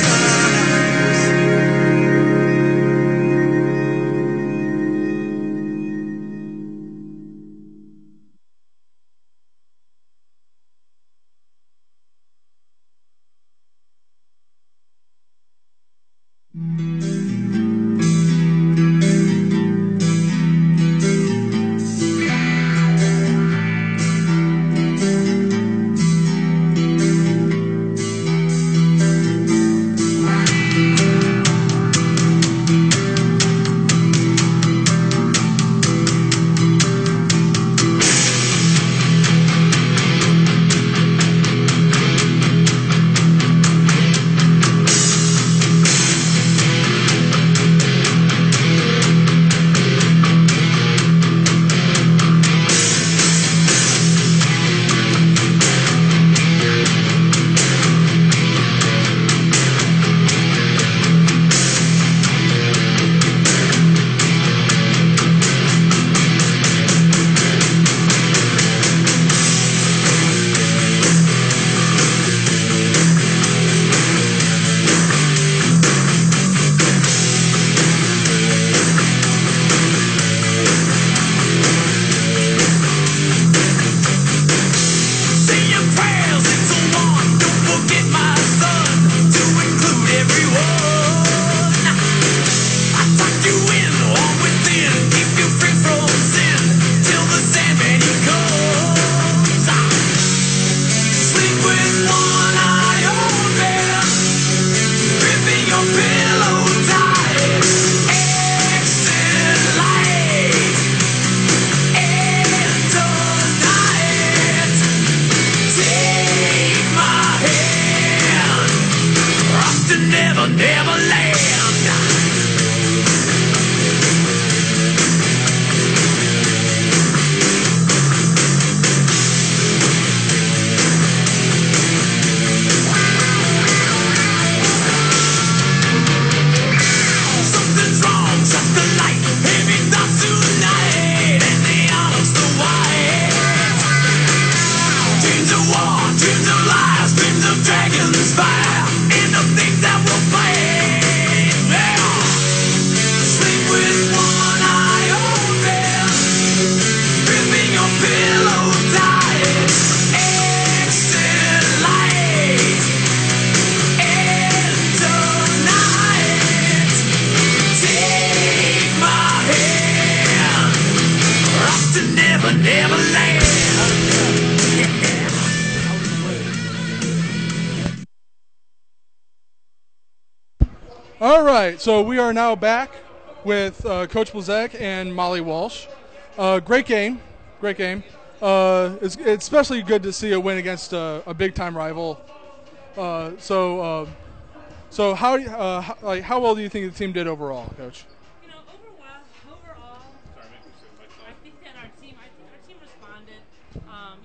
All right, so we are now back with Coach Blazek and Molly Walsh. Great game, great game. It's especially good to see a win against a big-time rival. So how well do you think the team did overall, Coach? You know, overall, I think that our team responded.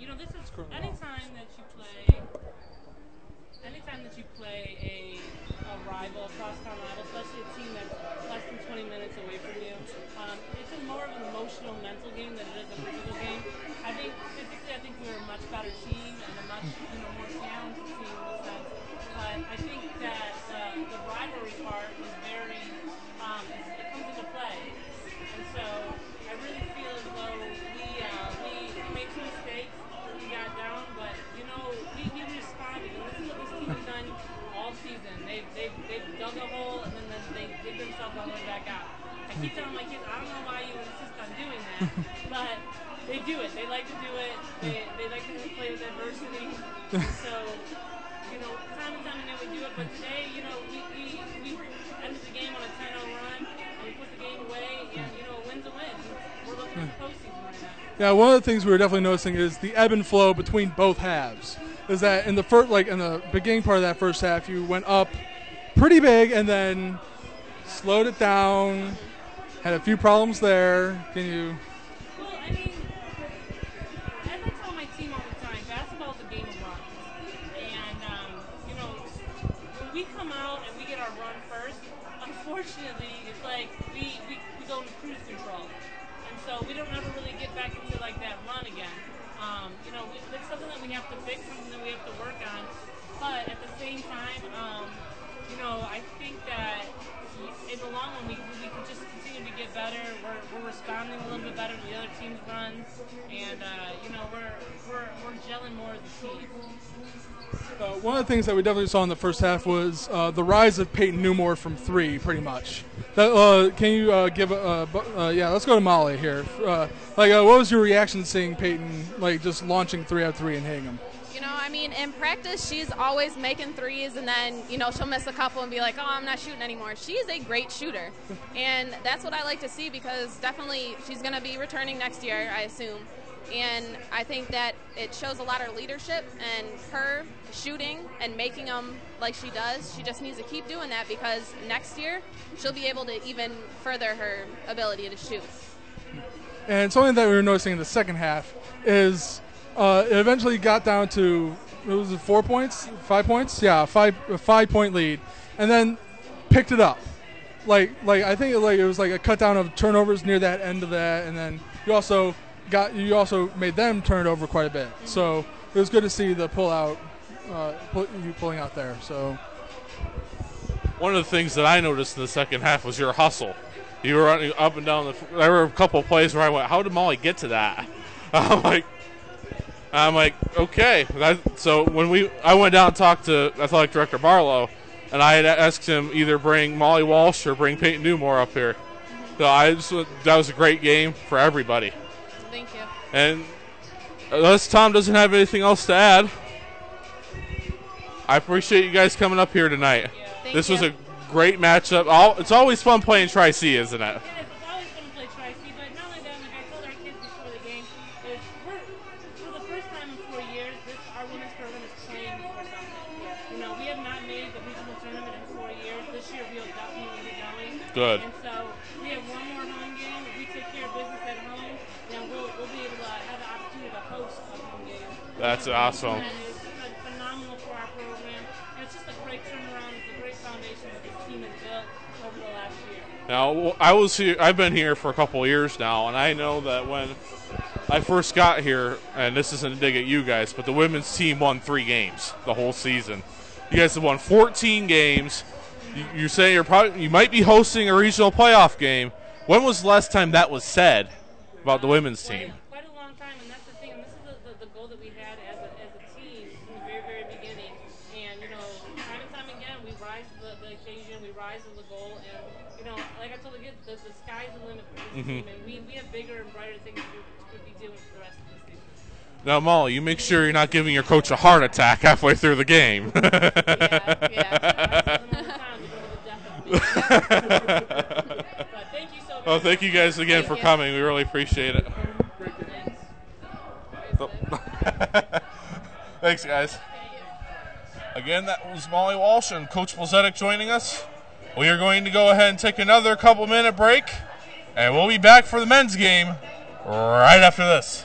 You know, this is anytime that you play a rival, crosstown rival, especially a team that's less than 20 minutes away from you. It's more of an emotional, mental game than it is a physical game. I think physically, we're a much better team and a much more talented team in a sense. But I think that the rivalry part is very it comes into play, and so I really feel as though we made some mistakes, we got down, but we responded. And this is what this team has done all season. They've dug a hole and then they dig themselves all the way back out. I keep telling my kids, I don't know why you insist on doing that, but they do it. They like to do it. They like to play with adversity. So, time and time again we do it. But today, we ended the game on a 10-0 run, and we put the game away, and, a win's a win. We're looking at the postseason right now. Yeah, one of the things we were definitely noticing is the ebb and flow between both halves. Is that in the beginning part of that first half, you went up pretty big, and then slowed it down. Had a few problems there. Can you? Well, I mean, as I tell my team all the time, basketball is a game of runs. And, you know, when we come out and we get our run first, unfortunately, it's like we go into cruise control. And so we don't ever really get back into, like, that run again. You know, it's something that we have to fix, something that we have to work on. But at the same time, you know, I think that in the long run, we can just continue to get better. We're responding a little bit better to the other team's runs, and you know, we're gelling more as a team. One of the things that we definitely saw in the first half was the rise of Peyton Newmore from 3, pretty much. Can you give yeah, let's go to Molly here. What was your reaction to seeing Peyton just launching 3 out of 3 and hitting them? You know, I mean, in practice, she's always making threes, and then, you know, she'll miss a couple and be like, oh, I'm not shooting anymore. She is a great shooter, and that's what I like to see, because definitely she's going to be returning next year, I assume. And I think that it shows a lot of leadership, and her shooting and making them like she does. She just needs to keep doing that, because next year she'll be able to even further her ability to shoot. And something that we were noticing in the second half is it eventually got down to, was it 4 points? 5 points? Yeah, a 5-point lead, and then picked it up. I think it was like a cut down of turnovers near that end of that, and then you also made them turn it over quite a bit. So it was good to see the you pulling out there. So one of the things that I noticed in the second half was your hustle. You were running up and down there were a couple of plays where I went, how did Molly get to that? I'm like, okay. So when I went down and talked to Athletic Director Barlow, and I had asked him either bring Molly Walsh or bring Peyton Newmore up here. So that was a great game for everybody. Thank you. And unless Tom doesn't have anything else to add, I appreciate you guys coming up here tonight. This was a great matchup. It's always fun playing Tri-C, isn't it? Good. And so we have one more home game. If we take care of business at home, then we'll be able to have the opportunity to host a home game. That's awesome. And it's phenomenal for our program. And it's just a great turnaround. It's a great foundation that this team has built over the last year. Now, I've been here for a couple of years now, and I know that when I first got here, and this isn't a dig at you guys, but the women's team won 3 games the whole season. You guys have won 14 games. You're saying you might be hosting a regional playoff game. When was the last time that was said about the women's team? Quite a long time, and that's the thing. And this is the goal that we had as a team from the very, very beginning. And, you know, time and time again, we rise to the occasion, we rise to the goal. And, you know, like I told the kids, the sky's the limit for this team. And we have bigger and brighter things to be doing for the rest of the season. Now, Molly, you make sure you're not giving your coach a heart attack halfway through the game. Well, thank you guys again for coming. We really appreciate it. Thanks, guys. Again, that was Molly Walsh and Coach Blazedek joining us. We are going to go ahead and take another couple-minute break, and we'll be back for the men's game right after this.